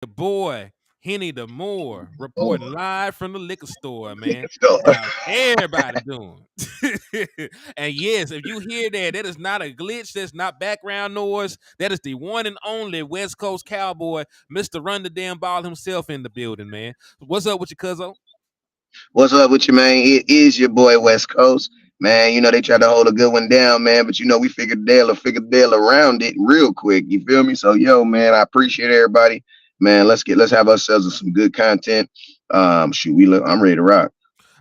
The boy, Henny the Moore, Oh, reporting live from the liquor store, man. let's go. How's everybody doing? And yes, if you hear that, that is not a glitch. That's not background noise. That is the one and only West Coast Cowboy, Mr. Run the Damn Ball himself in the building, man. What's up with you, cuzzo? What's up with you, man? It is your boy West Coast. Man, they tried to hold a good one down, man, but we figured Dale around it real quick. You feel me? So yo, man, I appreciate everybody. Man, let's have ourselves some good content. Shoot, I'm ready to rock.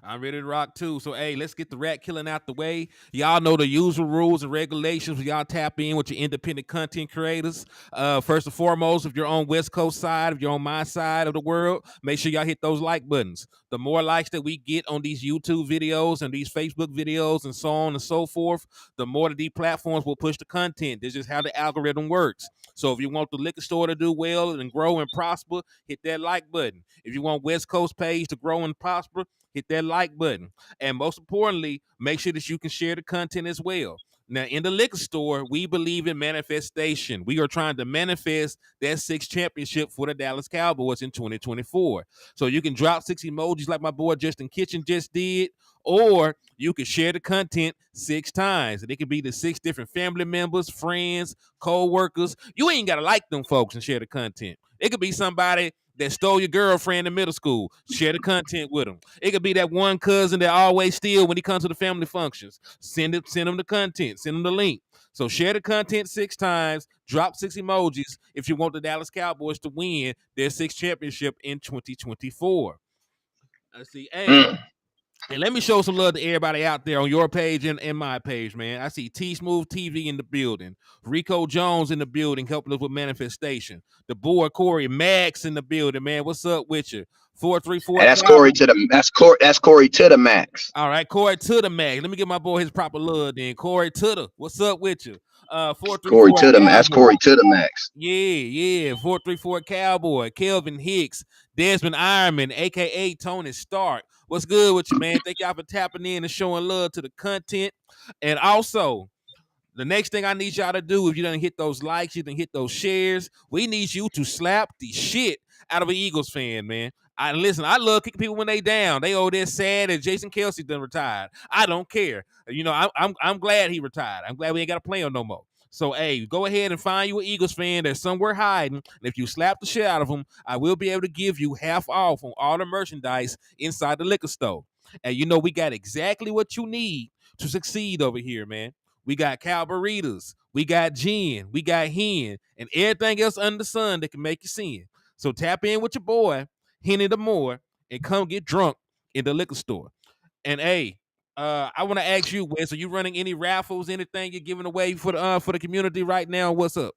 I'm ready to rock too. So, hey, let's get the rat killing out the way. Y'all know the usual rules and regulations when y'all tap in with your independent content creators. First and foremost, if you're on West Coast side, if you're on my side of the world, make sure y'all hit those like buttons. The more likes that we get on these YouTube videos and these Facebook videos and so on and so forth, the more that these platforms will push the content. This is how the algorithm works. So if you want the liquor store to do well and grow and prosper, hit that like button. If you want West Coast page to grow and prosper, hit that like button. And most importantly, make sure that you can share the content as well. Now, in the liquor store, we believe in manifestation. We are trying to manifest that sixth championship for the Dallas Cowboys in 2024. So you can drop 6 emojis like my boy Justin Kitchen just did, or you can share the content 6 times. And it could be the 6 different family members, friends, co-workers. You ain't got to like them folks and share the content. It could be somebody that stole your girlfriend in middle school. Share the content with them. It could be that one cousin that always steal when he comes to the family functions. Send him the content. Send him the link. So share the content 6 times. Drop 6 emojis if you want the Dallas Cowboys to win their sixth championship in 2024. Let's see. Hey, Mm. and let me show some love to everybody out there on your page and my page, man. I see T Smooth TV in the building, Rico Jones in the building, helping us with manifestation. The boy Corey Max in the building, man. What's up with you? 434 And Cowboy. That's Corey to the max. All right, Corey to the Max. Let me give my boy his proper love then. Corey to the. What's up with you? 434 That's Cowboy. Corey to the max. Yeah. 434 Cowboy, Kelvin Hicks, Desmond Ironman, aka Tony Stark. What's good with you, man? Thank y'all for tapping in and showing love to the content. And also, the next thing I need y'all to do, if you didn't hit those likes, you didn't hit those shares, we need you to slap the shit out of an Eagles fan, man. I love kicking people when they down. They they're sad and Jason Kelsey done retired. I don't care. I'm glad he retired. I'm glad we ain't got to play him no more. So, hey, go ahead and find you an Eagles fan that's somewhere hiding. And if you slap the shit out of them, I will be able to give you half off on all the merchandise inside the liquor store. And we got exactly what you need to succeed over here, man. We got cow burritos, we got gin, we got hen, and everything else under the sun that can make you sin. So tap in with your boy, Henny the Moore, and come get drunk in the liquor store. And hey, I want to ask you, Wes, are you running any raffles, anything you're giving away for the community right now? What's up?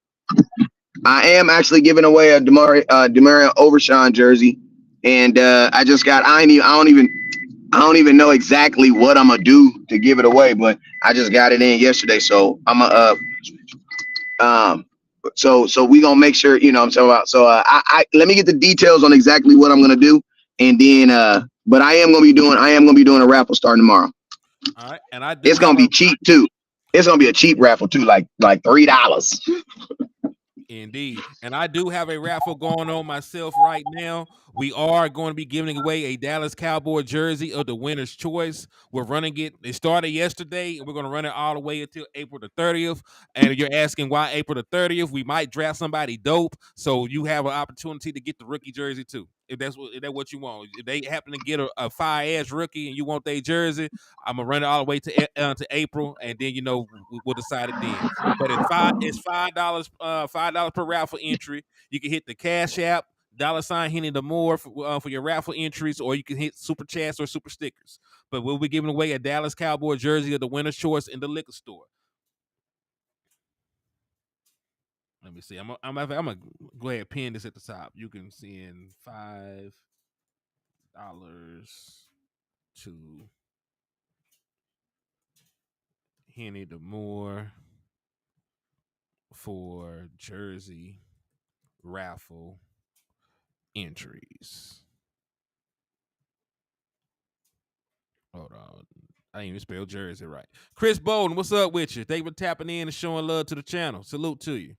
I am actually giving away a Demarion Overshawn jersey, and I just got. I don't even know exactly what I'm gonna do to give it away, but I just got it in yesterday, so I'm gonna um. So we gonna make sure I'm talking about. So I let me get the details on exactly what I'm gonna do, and then but I am gonna be doing a raffle starting tomorrow. All right, and I do It's have gonna a be cheap too. It's gonna be a cheap raffle too, like $3. Indeed. And I do have a raffle going on myself right now. We are going to be giving away a Dallas Cowboy jersey of the winner's choice. We're running it. It started yesterday, and we're going to run it all the way until April the 30th. And you're asking why April the 30th? We might draft somebody dope, so you have an opportunity to get the rookie jersey too. If that's what you want. If they happen to get a fire ass rookie and you want their jersey, I'm gonna run it all the way to April, and then we'll decide it then. But it's $5 per raffle entry. You can hit the Cash App, $ Henny the More for your raffle entries, or you can hit super chats or super stickers. But we'll be giving away a Dallas Cowboy jersey of the winner's choice in the liquor store. Let me see. I'm gonna go ahead and pin this at the top. You can send $5 to Henny the More for jersey raffle entries. Hold on. I didn't even spell Jersey right. Chris Bolden, what's up with you? Thank you for tapping in and showing love to the channel. Salute to you.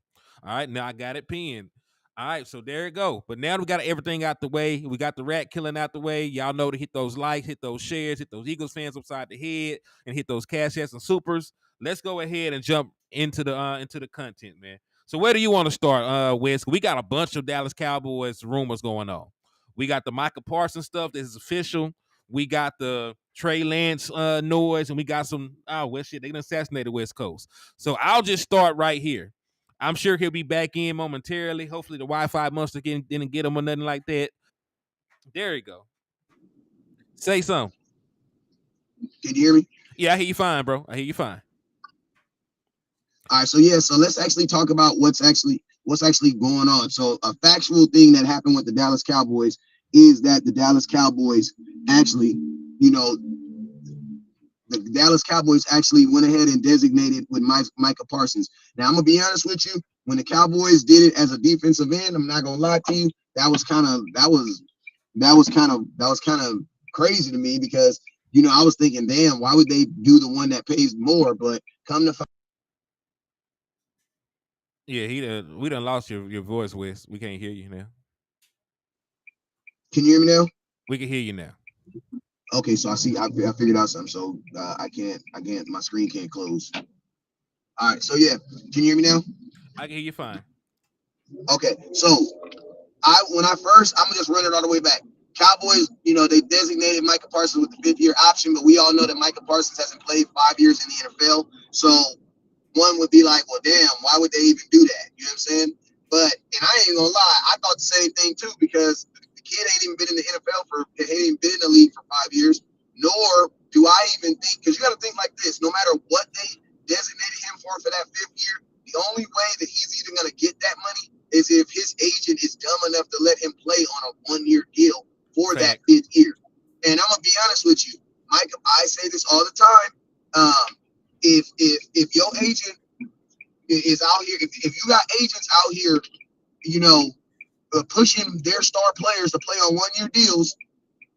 All right, now I got it pinned. All right, so there you go. But now we got everything out the way. We got the rat killing out the way. Y'all know to hit those likes, hit those shares, hit those Eagles fans upside the head, and hit those cash apps and supers. Let's go ahead and jump into the content, man. So where do you want to start, Wes? We got a bunch of Dallas Cowboys rumors going on. We got the Micah Parsons stuff. This is official. We got the Trey Lance noise, and we got some. Oh well, shit, they done assassinated West Coast. So I'll just start right here. I'm sure he'll be back in momentarily. Hopefully the Wi-Fi monster didn't get him or nothing like that. There you go. Say something. Can you hear me? Yeah, I hear you fine, bro. I hear you fine. All right, so yeah, so let's actually talk about what's actually going on. So a factual thing that happened with the Dallas Cowboys is that the Dallas Cowboys actually, the Dallas Cowboys actually went ahead and designated with Micah Parsons. Now I'm gonna be honest with you, when the Cowboys did it as a defensive end, I'm not gonna lie to you, that was kind of crazy to me because I was thinking, damn, why would they do the one that pays more? But come to find. Yeah, we done lost your voice, Wes. We can't hear you now. Can you hear me now? We can hear you now. Okay, so I figured out something. So I can't, my screen can't close. All right, so yeah, can you hear me now? I can hear you fine. Okay, so I'm gonna just run it all the way back. Cowboys, they designated Micah Parsons with the 5th-year option, but we all know that Micah Parsons hasn't played 5 years in the NFL. So one would be like, well, damn, why would they even do that? You know what I'm saying? But, and I ain't gonna lie, I thought the same thing too, because the kid ain't even been in the NFL ain't even been in the league for 5 years, nor do I even think, because you got to think like this, no matter what they designated him for that 5th year, the only way that he's even going to get that money is if his agent is dumb enough to let him play on a 1-year deal for that 5th year. And I'm going to be honest with you, Mike, I say this all the time. If your agent is out here, if you got agents out here, pushing their star players to play on 1-year deals,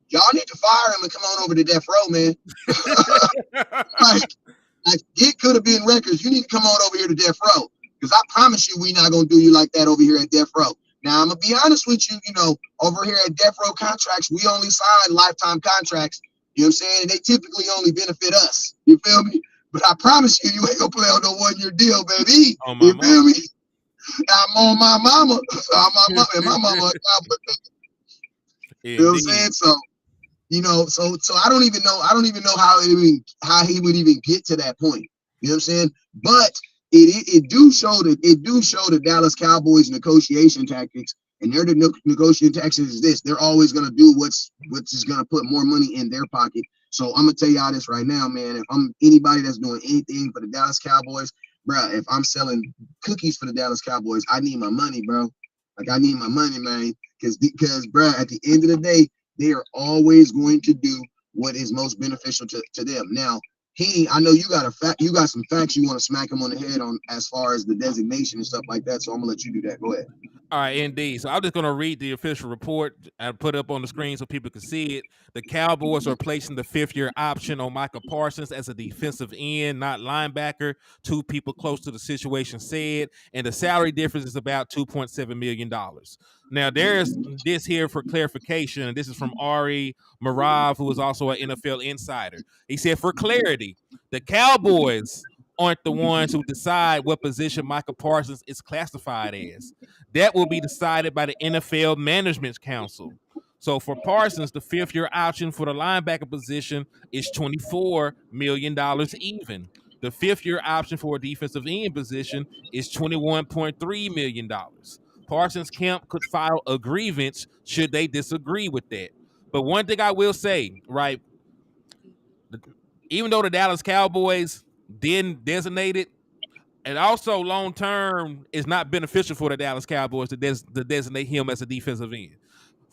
y'all need to fire him and come on over to death row, man. like it could have been records. You need to come on over here to death row, because I promise you, we not gonna do you like that over here at death row. Now I'm gonna be honest with you, over here at death row contracts, we only sign lifetime contracts. You know what I'm saying? And they typically only benefit us. You feel me? But I promise you, you ain't gonna play on no 1-year deal, baby. You feel me? I'm on my mama. I'm on my mama, and my mama. You know what I'm saying? So, so I don't even know how he would even get to that point. You know what I'm saying? But it do show the Dallas Cowboys negotiation tactics, and their negotiation tactics is this: they're always gonna do what's just gonna put more money in their pocket. So I'm gonna tell y'all this right now, man. If I'm anybody that's doing anything for the Dallas Cowboys, bro, if I'm selling cookies for the Dallas Cowboys, I need my money, bro. Like, I need my money, man. Because, bro, at the end of the day, they are always going to do what is most beneficial to them. Now, I know you got some facts you want to smack him on the head on as far as the designation and stuff like that. So I'm gonna let you do that. Go ahead. All right, indeed. So I'm just going to read the official report and put it up on the screen so people can see it. The Cowboys are placing the 5th-year option on Micah Parsons as a defensive end, not linebacker. 2 people close to the situation said, and the salary difference is about $2.7 million. Now, there's this here for clarification. This is from Ari Marav, who is also an NFL insider. He said, for clarity, the Cowboys aren't the ones who decide what position Micah Parsons is classified as. That will be decided by the NFL Management Council. So for Parsons, the 5th-year option for the linebacker position is $24 million even. The 5th-year option for a defensive end position is $21.3 million. Parsons camp could file a grievance should they disagree with that. But one thing I will say, right, even though the Dallas Cowboys didn't designate it, and also long term is not beneficial for the Dallas Cowboys to designate him as a defensive end.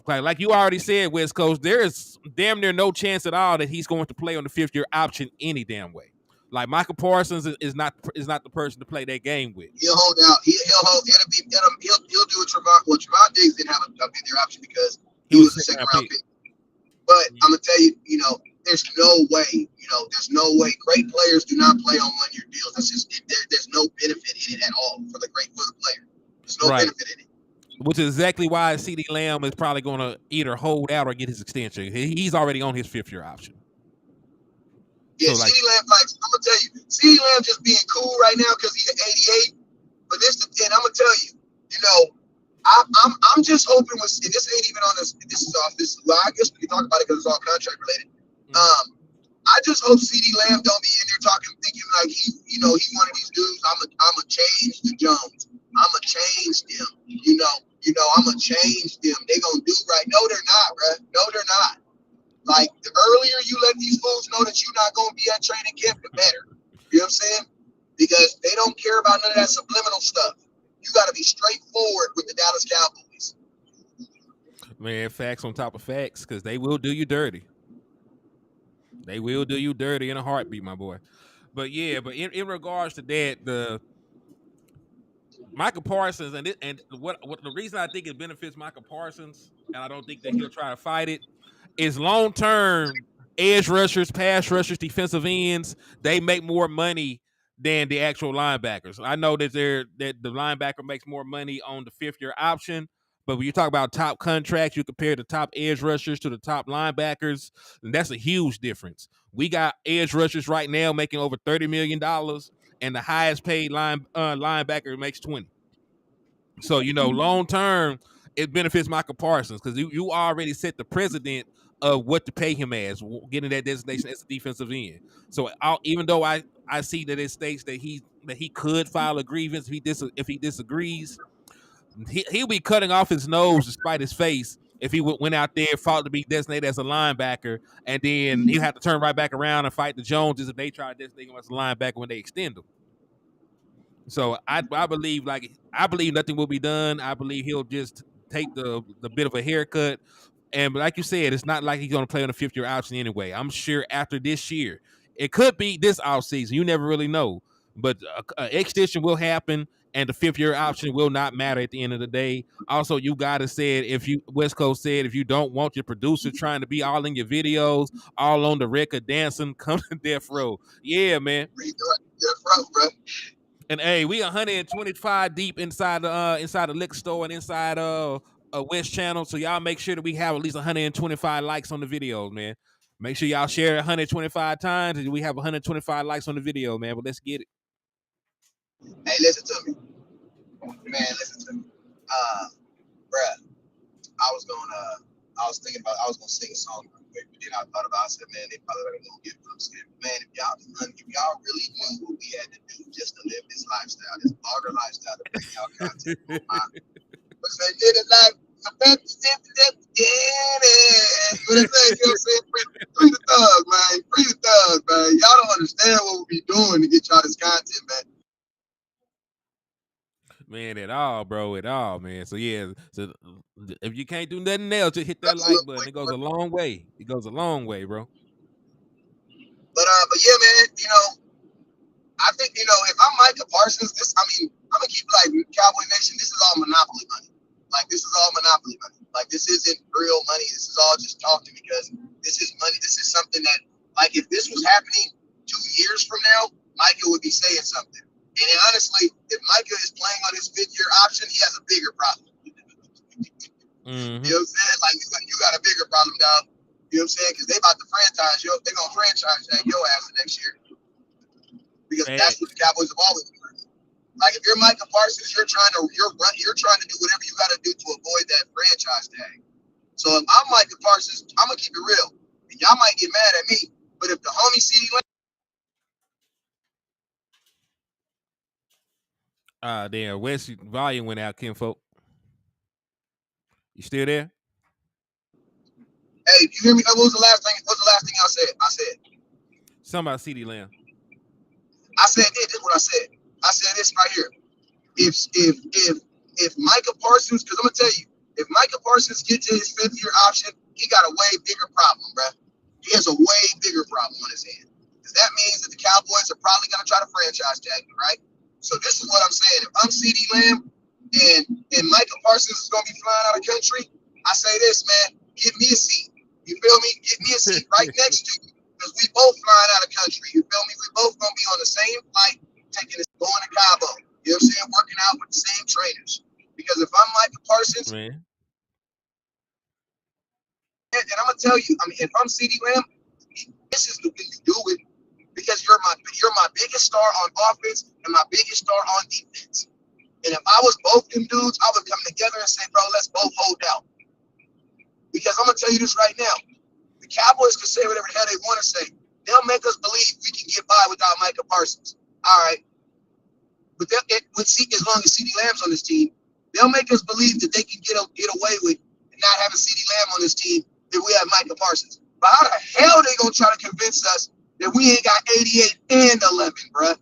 Like you already said, West Coast, there is damn near no chance at all that he's going to play on the 5th-year option any damn way. Like Micah Parsons is not the person to play that game with. He'll hold out. He'll do what Trevon Diggs didn't have a 5th-year option because he was a 2nd-round pick. But I'm gonna tell you, there's no way. There's no way. Great players do not play on 1-year deals. That's just there's no benefit in it at all for the player. There's no benefit in it. which is exactly why CeeDee Lamb is probably going to either hold out or get his extension. He's already on his 5th-year option. Yeah, So like, CeeDee Lamb, like I'm gonna tell you, CeeDee Lamb just being cool right now because he's 88. But and I'm gonna tell you, you know, I'm just hoping with, and this ain't even on this. This is off this. Well, I guess we can talk about it because it's all contract related. I just hope CeeDee Lamb don't be in there talking, thinking like he one of these dudes. I'm a change the Jones. I'm a change them. I'm a change them. They gonna do right. No, they're not, bruh. No, they're not. Like, the earlier you let these fools know that you're not gonna be at training camp, the better. You know what I'm saying? Because they don't care about none of that subliminal stuff. You got to be straightforward with the Dallas Cowboys. Man, facts on top of facts, because they will do you dirty. They will do you dirty in a heartbeat, my boy. But yeah, but in regards to that, the Micah Parsons and what the reason I think it benefits Micah Parsons, and I don't think that he'll try to fight it, is long term edge rushers, pass rushers, defensive ends, they make more money than the actual linebackers. I know that the linebacker makes more money on the 5th-year option, but when you talk about top contracts, you compare the top edge rushers to the top linebackers, and that's a huge difference. We got edge rushers right now making over $30 million, and the highest paid linebacker makes 20. So, long term, it benefits Micah Parsons because you already set the precedent of what to pay him as, getting that designation as a defensive end. So even though I see that it states that he could file a grievance if he disagrees, he'll be cutting off his nose despite his face if he went out there, fought to be designated as a linebacker, and then he'll have to turn right back around and fight the Joneses if they try to designate him as a linebacker when they extend him. So I believe nothing will be done. I believe he'll just take the bit of a haircut. And like you said, it's not like he's going to play on a 5th-year option anyway. I'm sure after this year, it could be this offseason. You never really know. But an extension will happen, and the 5th-year option will not matter at the end of the day. Also, you gotta said West Coast said if you don't want your producer trying to be all in your videos, all on the record dancing, come to death row. Yeah, man. Death row, bro. And hey, we 125 deep inside the liquor store and inside a West Channel. So y'all make sure that we have at least 125 likes on the videos, man. Make sure y'all share it 125 times, and we have 125 likes on the video, man. But let's get it. Hey, listen to me, man. Listen to me, bruh. I was thinking about I was gonna sing a song real quick, but then I thought about. I said, man, they probably don't get what I'm saying. But man, if y'all really knew what we had to do just to live this lifestyle, this blogger lifestyle, to bring y'all content on but they did it like what they say, you know what I'm saying? Free the thugs, man. Free the thugs, man. Y'all don't understand what we be doing to get y'all this content, man. Man, at all, bro, at all, man. So yeah, so if you can't do nothing else, just hit that like button. It goes a long way. It goes a long way, bro. But yeah, man. I think if I'm Micah Parsons, I'm gonna keep like Cowboy Nation. This is all monopoly money. Like this is all monopoly money. Like this isn't real money. This is all just talking because this is money. This is something that, like, if this was happening 2 years from now, Micah would be saying something. And then, honestly, if Micah is playing on his 5th-year option, he has a bigger problem. Mm-hmm. You know what I'm saying? Like you got a bigger problem, dog. You know what I'm saying? Because they about to franchise you. They're gonna franchise tag your ass the next year. Because that's what the Cowboys have always done. Like if you're Micah Parsons, you're trying to do whatever you got to do to avoid that franchise tag. So if I'm Micah Parsons, I'm gonna keep it real. And y'all might get mad at me, but if the homie CeeDee Lamb, damn, West volume went out, kinfolk. You still there? Hey, you hear me? What was the last thing? What's the last thing I said? Something about CeeDee Lamb. I said this. This is what I said. I said this right here. If Micah Parsons, because I'm gonna tell you, if Micah Parsons gets to his 5th-year option, he got a way bigger problem, bro. He has a way bigger problem on his hand. Because that means that the Cowboys are probably gonna try to franchise tag him, right? So this is what I'm saying. If I'm CeeDee Lamb and Micah Parsons is gonna be flying out of country, I say this, man. Give me a seat. You feel me? Give me a seat right next to you. Because we both flying out of country. You feel me? We both gonna be on the same flight, going to Cabo. You know what I'm saying? Working out with the same trainers. Because if I'm Micah Parsons, man. and I'm gonna tell you, I mean, if I'm CeeDee Lamb, this is the way you do it because you're my biggest star on offense and my biggest star on defense. And if I was both them dudes, I would come together and say, bro, let's both hold out. Because I'm gonna tell you this right now. The Cowboys can say whatever the hell they want to say. They'll make us believe we can get by without Micah Parsons. All right. But as long as CeeDee Lamb's on this team, they'll make us believe that they can get away with not having CeeDee Lamb on this team if we have Micah Parsons. But how the hell are they gonna try to convince us that we ain't got 88 and 11, bruh?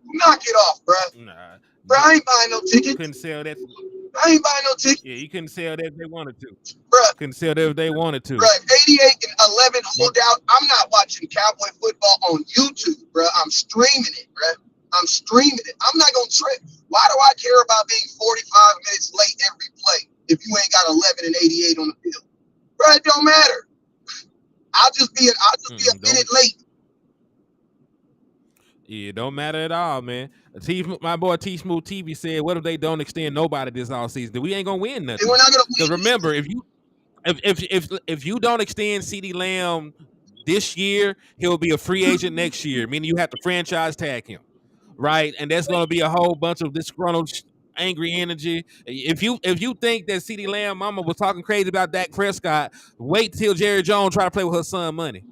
Knock it off, bruh. Nah, Bruh, I ain't buying no tickets. couldn't sell that. I ain't buying no tickets. Yeah, you couldn't sell that if they wanted to. Bruh. Couldn't sell that if they wanted to. Bruh, 88 and 11 hold out. I'm not watching Cowboy football on YouTube, bruh. I'm streaming it, bruh. I'm streaming it. I'm not gonna trip. Why do I care about being 45 minutes late every play if you ain't got 11 and 88 on the field? Bro, it don't matter. I'll just be a minute late. Yeah, it don't matter at all, man. My boy T Smooth TV said, "What if they don't extend nobody this offseason? We ain't gonna win nothing." And we're not gonna win. Because remember, if you don't extend CeeDee Lamb this year, he'll be a free agent next year, meaning you have to franchise tag him, right? And that's gonna be a whole bunch of disgruntled, angry energy. If you think that CeeDee Lamb mama was talking crazy about Dak Prescott, wait till Jerry Jones try to play with her son money.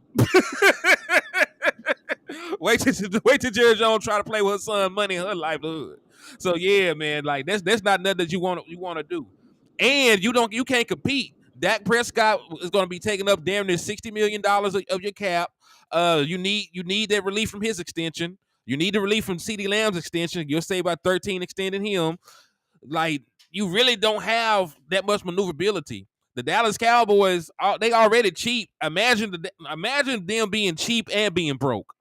wait till Jerry Jones try to play with her son money in her livelihood. So yeah, man, like that's not nothing that you want to do, and you can't compete. Dak Prescott is going to be taking up damn near $60 million of your cap. You need that relief from his extension. You need the relief from CeeDee Lamb's extension. You'll save about 13 extending him. Like, you really don't have that much maneuverability. The Dallas Cowboys, they already cheap. Imagine them being cheap and being broke.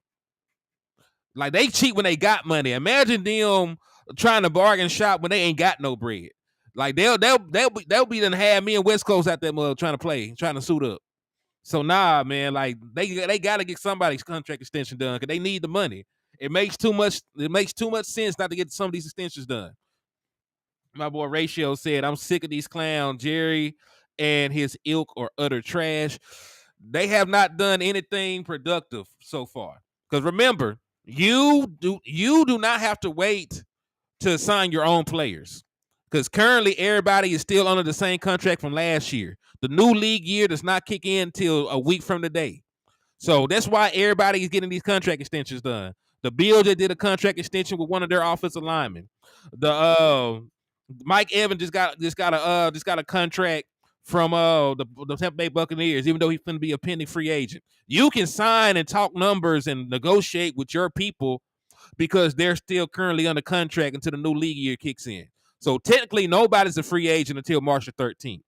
Like, they cheap when they got money. Imagine them trying to bargain shop when they ain't got no bread. Like, they'll be done have me and West Coast out there trying to suit up. So nah, man, like they got to get somebody's contract extension done because they need the money. It makes too much sense not to get some of these extensions done. My boy Ratio said, "I'm sick of these clowns. Jerry and his ilk are utter trash. They have not done anything productive so far. Because remember, you do not have to wait to sign your own players. Because currently everybody is still under the same contract from last year. The new league year does not kick in until a week from today. So that's why everybody is getting these contract extensions done. The Bills that did a contract extension with one of their offensive linemen. The Mike Evans just got a contract from the Tampa Bay Buccaneers, even though he's going to be a pending free agent. You can sign and talk numbers and negotiate with your people because they're still currently under contract until the new league year kicks in. So technically, nobody's a free agent until March the 13th.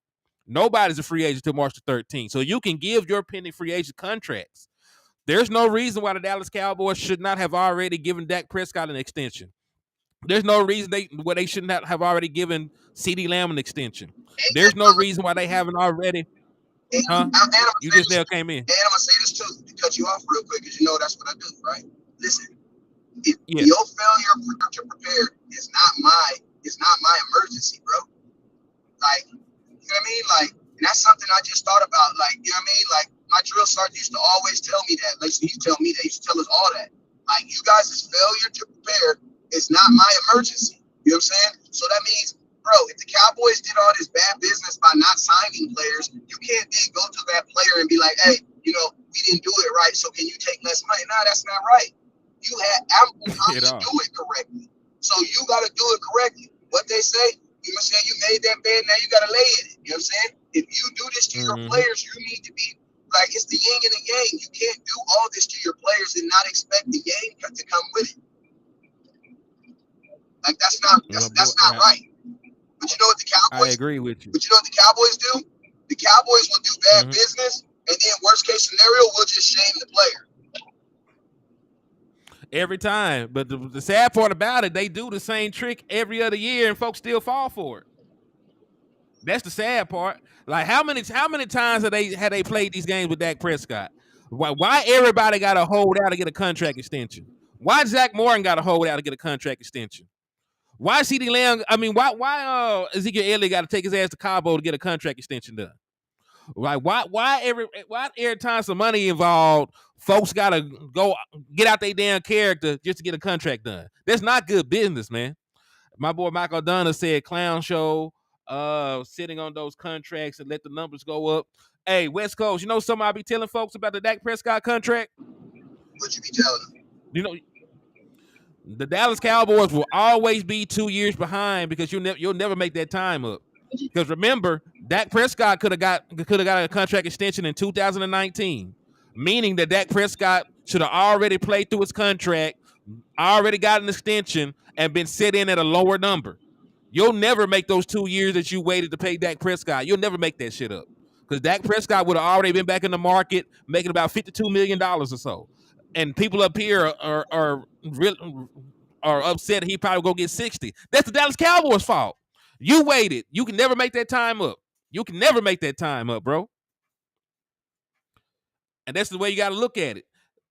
Nobody's a free agent until March the 13th. So you can give your pending free agent contracts. There's no reason why the Dallas Cowboys should not have already given Dak Prescott an extension. There's no reason they should not have already given CeeDee Lamb an extension. There's no reason why they haven't already. Huh? You just now came in. And I'm gonna say this too, to cut you off real quick, because you know that's what I do, right? Listen, if your failure to prepare is not my emergency, bro. Like, you know what I mean? Like, and that's something I just thought about. Like, you know what I mean? Like, my drill sergeant used to always tell me that. Like, he used to tell me that. He used to tell us all that. Like, you guys' failure to prepare is not my emergency. You know what I'm saying? So that means, bro, if the Cowboys did all this bad business by not signing players, you can't then go to that player and be like, hey, you know, we didn't do it right, so can you take less money? Nah, that's not right. You had ample time to do it correctly. So you got to do it correctly. What they say, you know what I'm saying? You made that bed, now you got to lay in it. You know what I'm saying? If you do this to your players, you need to be like, it's the yin and the yang. You can't do all this to your players and not expect the yang to come with it. Like, that's not right. But you know what the Cowboys? I agree with you. But you know what the Cowboys do? The Cowboys will do bad business, and then worst case scenario, we'll just shame the player. Every time. But the sad part about it, they do the same trick every other year, and folks still fall for it. That's the sad part. Like, how many times have they played these games with Dak Prescott? Why everybody got to hold out to get a contract extension? Why Zach Morton got to hold out to get a contract extension? Why CeeDee Lamb? I mean, why Ezekiel Elliott got to take his ass to Cabo to get a contract extension done? Like why every time some money involved, folks gotta go get out their damn character just to get a contract done? That's not good business, man. My boy Michael Dunner said clown show, sitting on those contracts and let the numbers go up. Hey, West Coast, you know something I be telling folks about the Dak Prescott contract? What you be telling them? You know, the Dallas Cowboys will always be 2 years behind because you'll never make that time up. Because remember, Dak Prescott could have got a contract extension in 2019, meaning that Dak Prescott should have already played through his contract, already got an extension, and been set in at a lower number. You'll never make those 2 years that you waited to pay Dak Prescott. You'll never make that shit up. Because Dak Prescott would have already been back in the market, making about $52 million or so. And people up here are upset he probably go get 60. That's the Dallas Cowboys' fault. You waited. You can never make that time up. You can never make that time up, bro. And that's the way you got to look at it.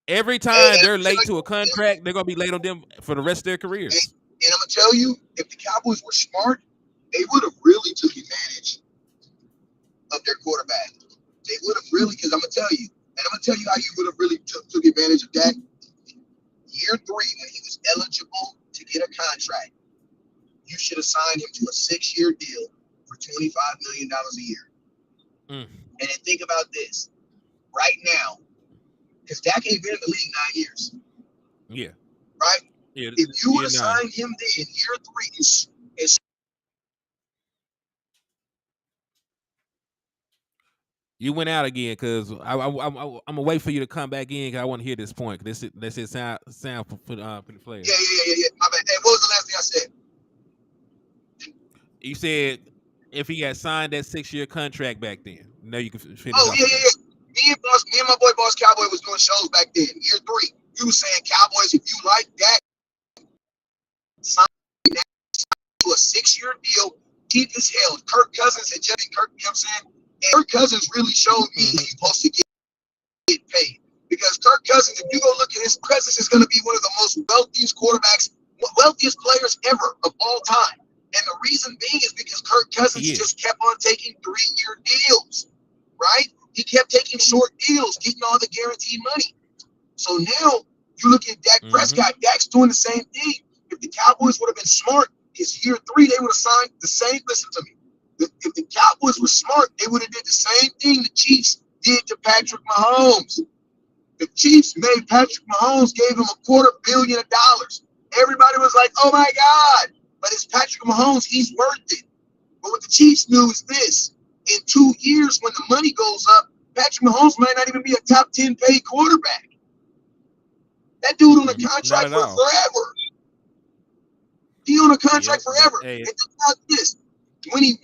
Every time they're late to a contract, they're going to be late on them for the rest of their careers. And I'm going to tell you, if the Cowboys were smart, they would have really took advantage of their quarterback. They would have really, because I'm going to tell you, and I'm going to tell you how you would have really took advantage of that. Year 3, when he was eligible to get a contract, you should have signed him to a 6-year deal for $25 million a year. And then think about this. Right now, because Dak ain't been in the league 9 years. Yeah. Right? Yeah, if you would have signed him then in year 3, it's you went out again because I'm gonna wait for you to come back in because I want to hear this point. That's it. Sound for the players. Yeah. My bad. Hey, what was the last thing I said? You said if he had signed that 6-year contract back then. No, you can finish. Oh yeah. Me and my boy Boss Cowboy was doing shows back then. Year 3, he was saying Cowboys, if you like that, sign that to a 6-year deal, keep his held. Kirk Cousins had just Kirk, you know what I'm saying? And Kirk Cousins really showed me he's supposed to get paid. Because Kirk Cousins, if you go look at his Cousins, is going to be one of the most wealthiest quarterbacks, wealthiest players ever of all time. And the reason being is because Kirk Cousins just kept on taking 3-year deals, right? He kept taking short deals, getting all the guaranteed money. So now you look at Dak Prescott. Dak's doing the same thing. If the Cowboys would have been smart, his year 3, they would have signed the same. Listen to me. If the Cowboys were smart, they would have did the same thing the Chiefs did to Patrick Mahomes. The Chiefs made Patrick Mahomes, gave him $250 million. Everybody was like, oh my God. But it's Patrick Mahomes. He's worth it. But what the Chiefs knew is this. In 2 years, when the money goes up, Patrick Mahomes might not even be a top 10 paid quarterback. That dude on a contract for forever. He on a contract forever. Hey. And think about this. When he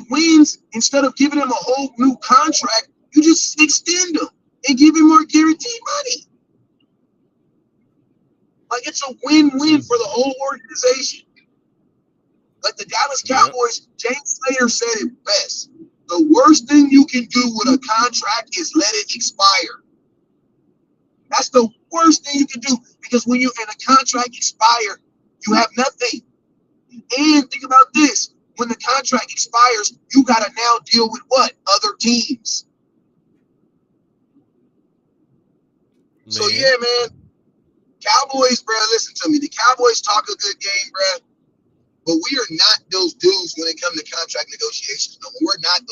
wins, instead of giving him a whole new contract, you just extend him and give him more guaranteed money. Like, it's a win-win for the whole organization. Like the Dallas Cowboys, James Slater said it best. The worst thing you can do with a contract is let it expire. That's the worst thing you can do, because when you and a contract expire, you have nothing. And think about this. When the contract expires, you got to now deal with what? Other teams. Man. So, yeah, man. Cowboys, bro, listen to me. The Cowboys talk a good game, bro. But we are not those dudes when it comes to contract negotiations. No, we're not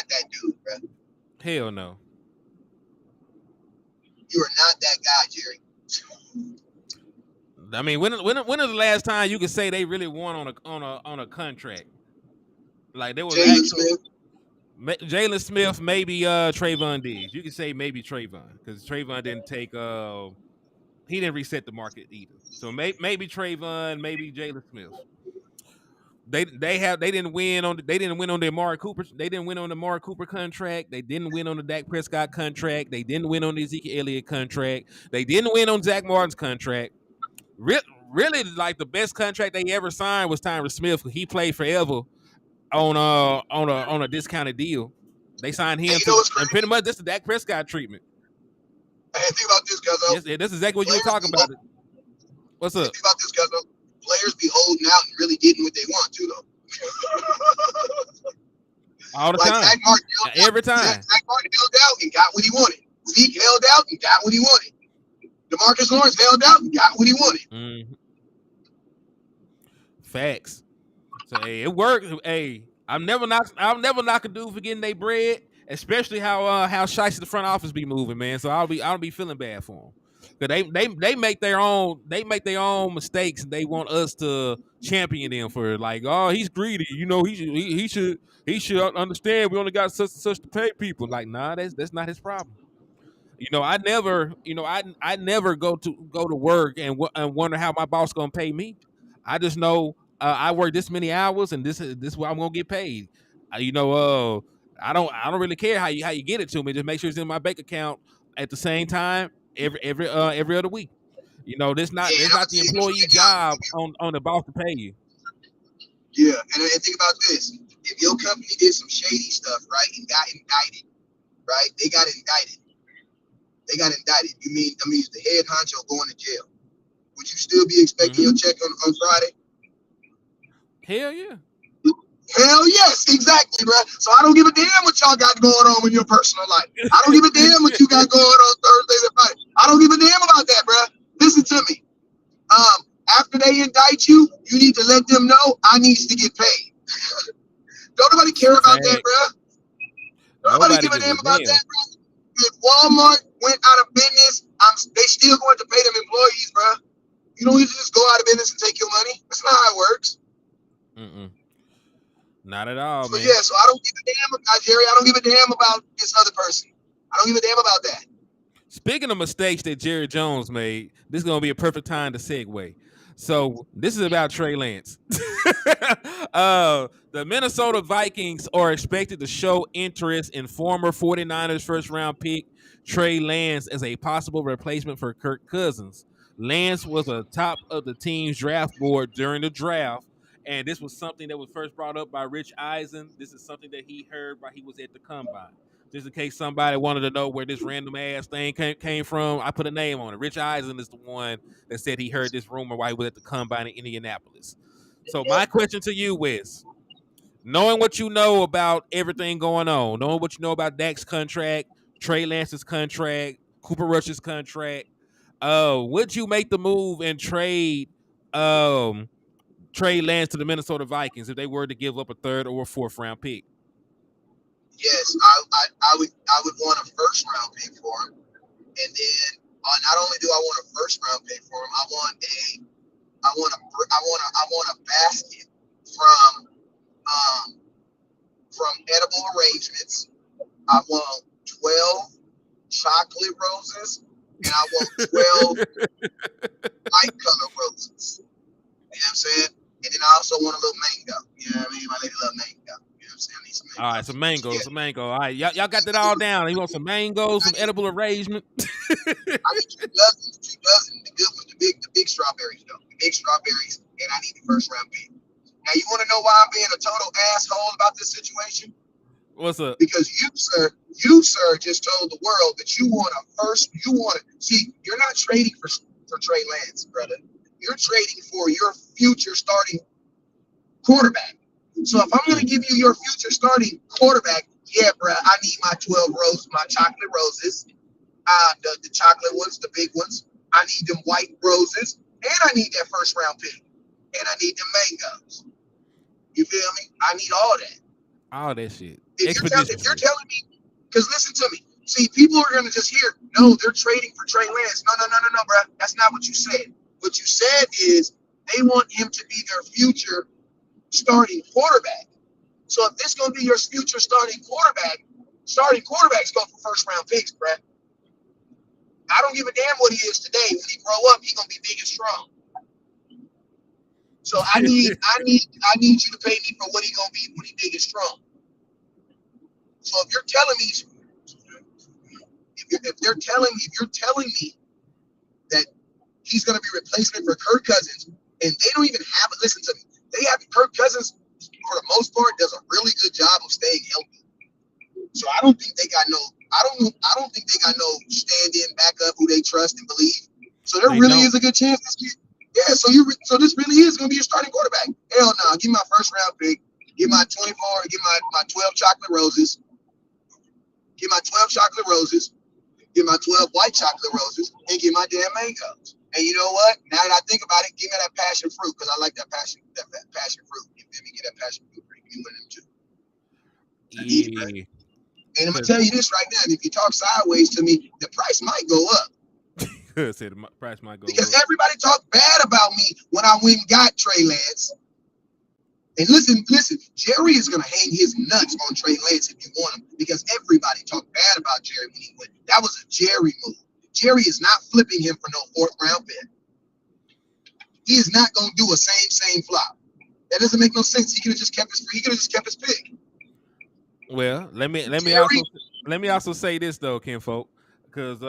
that dude, bro. Hell no. You are not that guy, Jerry. I mean, when is the last time you could say they really won on a contract? Like there was Jalen Smith, maybe Trayvon Diggs. You can say maybe Trayvon, because Trayvon didn't take he didn't reset the market either. So maybe Trayvon, maybe Jalen Smith. They didn't win on the Amari Cooper. They didn't win on the Amari Cooper contract. They didn't win on the Dak Prescott contract. They didn't win on the Ezekiel Elliott contract. They didn't win on Zach Martin's contract. Really, like the best contract they ever signed was Tyron Smith. He played forever on a discounted deal. They signed him and pretty much this is the Dak Prescott treatment. Hey, think about this, Cuzzo. Yes, that's exactly what you were talking about. What's up? Think about this, Cuzzo. Players players be holding out and really getting what they want to though. All the Like time. Zach Martin held out. Every time. Zach Martin held out and got what he wanted. Zeke held out and got what he wanted. DeMarcus Lawrence held out and got what he wanted. Mm-hmm. Facts. So hey, it worked. Hey, I'll never knock a dude for getting their bread, especially how shiesty the front office be moving, man. So I'll be feeling bad for them. Cause they make their own mistakes and they want us to champion them for like, oh, he's greedy, you know, he should understand we only got such and such to pay people. Like, nah, that's not his problem. You know, I never go to work and wonder how my boss gonna pay me. I just know I work this many hours and this is what I'm gonna get paid. I don't really care how you get it to me. Just make sure it's in my bank account at the same time every other week. You know, that's not the employee job on the boss to pay you. Yeah, and think about this: if your company did some shady stuff, right, and got indicted, right? They got indicted. You mean the head honcho going to jail? Would you still be expecting your check on Friday? Hell yeah. Hell yes, exactly, bro. So I don't give a damn what y'all got going on in your personal life. I don't give a damn what you got going on Thursdays and Fridays. I don't give a damn about that, bro. Listen to me. After they indict you, you need to let them know I needs to get paid. Don't nobody care about that, bro. Nobody give a damn about that, bro. If Walmart went out of business, they still going to pay them employees, bro. You don't need to just go out of business and take your money. That's not how it works. Not at all, man. Yeah, so I don't give a damn about Jerry. I don't give a damn about this other person. I don't give a damn about that. Speaking of mistakes that Jerry Jones made, this is going to be a perfect time to segue. So this is about Trey Lance. The Minnesota Vikings are expected to show interest in former 49ers first-round pick Trey Lance as a possible replacement for Kirk Cousins. Lance was a top of the team's draft board during the draft, and this was something that was first brought up by Rich Eisen. This is something that he heard while he was at the combine. Just in case somebody wanted to know where this random ass thing came from, I put a name on it. Rich Eisen is the one that said he heard this rumor while he was at the combine in Indianapolis. So my question to you is, knowing what you know about everything going on, knowing what you know about Dak's contract, Trey Lance's contract, Cooper Rush's contract, would you make the move and trade Trey Lance to the Minnesota Vikings if they were to give up a third or a fourth round pick? Yes, I would want a first round pick for him, and then not only do I want a first round pick for him, I want a basket from edible arrangements. I want 12 chocolate roses, and I want 12 light color roses. You know what I'm saying? And then I also want a little mango. You know what I mean? My lady love mango. You know what I'm saying? I need some mango. All right, some mango. All right, y'all got that all down. You want some mangoes, some edible arrangement? I need two dozen. The good ones, the big strawberries, though. The big strawberries, and I need the first round pick. Now, you want to know why I'm being a total asshole about this situation? What's up? Because you, sir, just told the world that you want see, you're not trading for Trey Lance, brother. You're trading for your future starting quarterback. So if I'm going to give you your future starting quarterback, yeah, bro, I need my 12 roses, my chocolate roses, the chocolate ones, the big ones. I need them white roses, and I need that first round pick, and I need them mangoes. You feel me? I need all that. All that shit. If you're telling me, because listen to me. See, people are going to just hear, no, they're trading for Trey Lance. No, bro. That's not what you said. What you said is they want him to be their future starting quarterback. So if this is going to be your future starting quarterbacks go for first round picks, bro. I don't give a damn what he is today. When he grow up, he's going to be big and strong. So I need you to pay me for what he's going to be when he's big and strong. So if you're telling me that he's going to be replacement for Kirk Cousins, and they don't even have it. Listen to me. They have Kirk Cousins, for the most part, does a really good job of staying healthy. So I don't think they got no stand-in backup who they trust and believe. So there really is a good chance this kid. Yeah, so this really is gonna be your starting quarterback. Hell no, give me my first round pick, give my 24, give my 12 chocolate roses, give my 12 chocolate roses, give my 12 white chocolate roses, and give my damn mangoes. And you know what? Now that I think about it, give me that passion fruit because I like that passion fruit. You feel me? Get that passion fruit. Give me one of them too. I need it, bro. Yeah. And I'm gonna tell you this right now: if you talk sideways to me, the price might go up. Say the price might go Because up. everybody talked bad about me when I went and got Trey Lance. And listen, Jerry is gonna hang his nuts on Trey Lance if you want him, because everybody talked bad about Jerry when he went. That was a Jerry move. Jerry is not flipping him for no fourth round pick. He is not gonna do a same flop. That doesn't make no sense. He could have just kept his pick. Well, let me also say this though, Kinfolk, because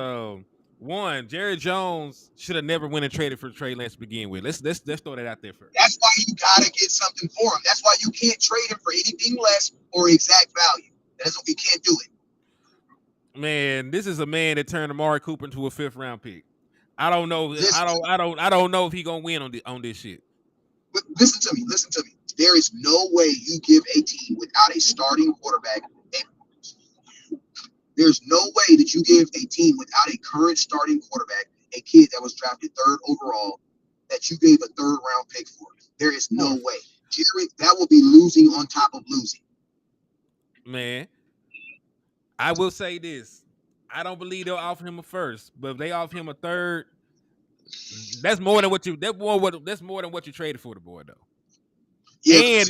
one, Jerry Jones should have never went and traded for Trey Lance to begin with. Let's throw that out there first. That's why you gotta get something for him. That's why you can't trade him for anything less or exact value. That's what you can't do it. Man, this is a man that turned Amari Cooper into a 5th round pick. I don't know. I don't know if he gonna win on this shit. But listen to me. There is no way you give a team without a starting quarterback. There's no way that you give a team without a current starting quarterback, a kid that was drafted 3rd overall, that you gave a 3rd round pick for. There is no way. Jerry, that will be losing on top of losing. Man, I will say this. I don't believe they'll offer him a 1st, but if they offer him a 3rd, that's more than what you traded for the boy though. Yeah,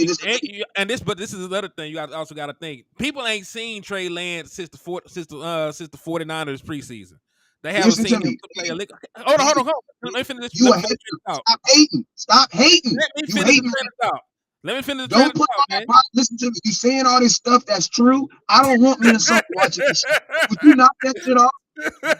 and this is another thing you also got to think. People ain't seen Trey Lance since the 49ers preseason. They haven't seen him play a lick. Hold on. Let me finish this. Stop hating. Let me finish Don't put all that. Listen to me. You saying all this stuff that's true. I don't want Minnesota watching this shit. Would you knock that shit off?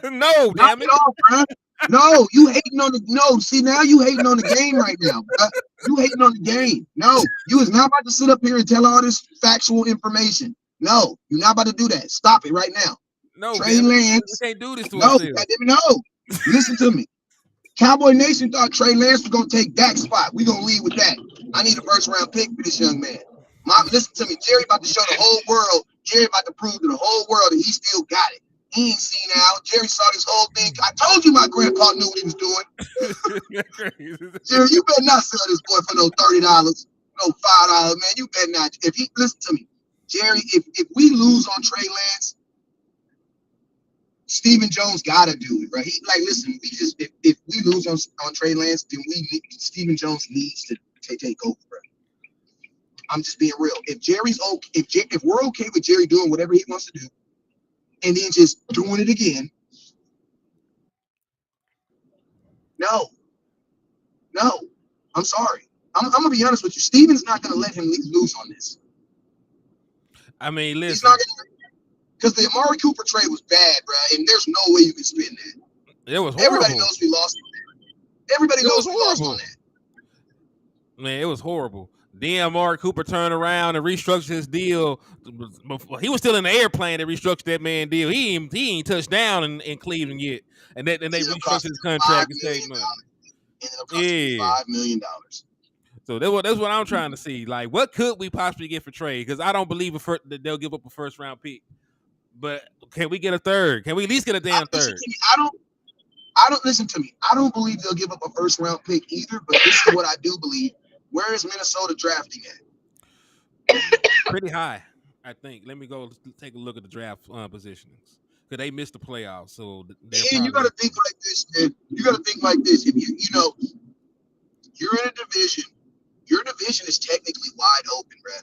No, damn it. Off, bro. No, you hating on the See, now you hating on the game right now. Bro. You hating on the game. No, you is not about to sit up here and tell all this factual information. No, you're not about to do that. Stop it right now. No, Trey Lance. We can't do this to ourselves. No. Listen to me. Cowboy Nation thought Trey Lance was gonna take Dak's spot. We gonna lead with that. I need a 1st round pick for this young man. Mom, listen to me. Jerry about to show the whole world. Jerry about to prove to the whole world that he still got it. He ain't seen out. Jerry saw this whole thing. I told you my grandpa knew what he was doing. Jerry, you better not sell this boy for no $30, no $5, man. You better not. If he listen to me, Jerry, if we lose on Trey Lance, Stephen Jones gotta do it, right? Listen, if we lose on Trey Lance, then Stephen Jones needs to take over, bro. I'm just being real. If Jerry's okay, if we're okay with Jerry doing whatever he wants to do, and then just doing it again, no, I'm sorry. I'm gonna be honest with you. Steven's not gonna let him lose on this. I mean, listen. He's not gonna. Because the Amari Cooper trade was bad, bro, and there's no way you can spin that. It was horrible. Everybody knows we lost on that. Everybody knows we lost on that. Man, it was horrible. Then Amari Cooper turned around and restructured his deal. He was still in the airplane that restructured that man deal. He ain't touched down in Cleveland yet, and they restructured his contract and saved money. $5 million. So that's what I'm trying to see. Like, what could we possibly get for Trey? Because I don't believe that they'll give up a 1st round pick. But can we get a 3rd? Can we at least get a damn 3rd? I don't listen to me. I don't believe they'll give up a 1st round pick either. But this is what I do believe. Where is Minnesota drafting at? Pretty high, I think. Let me go take a look at the draft positionings because they missed the playoffs. So you got to think like this, man. You got to think like this. If you're in a division, your division is technically wide open, bro.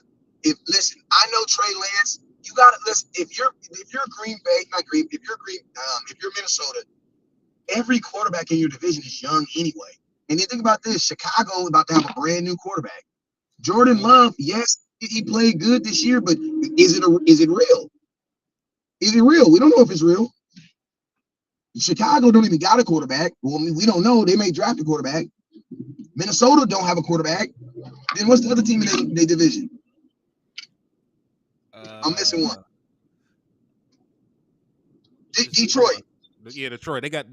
Listen, I know Trey Lance. You gotta listen. If you're Green Bay, if you're Minnesota, every quarterback in your division is young anyway. And then think about this: Chicago about to have a brand new quarterback. Jordan Love, yes, he played good this year, but is it real? Is it real? We don't know if it's real. Chicago don't even got a quarterback. Well, I mean, we don't know. They may draft a quarterback. Minnesota don't have a quarterback. Then what's the other team in their division? I'm missing one. Detroit. Yeah, Detroit. They got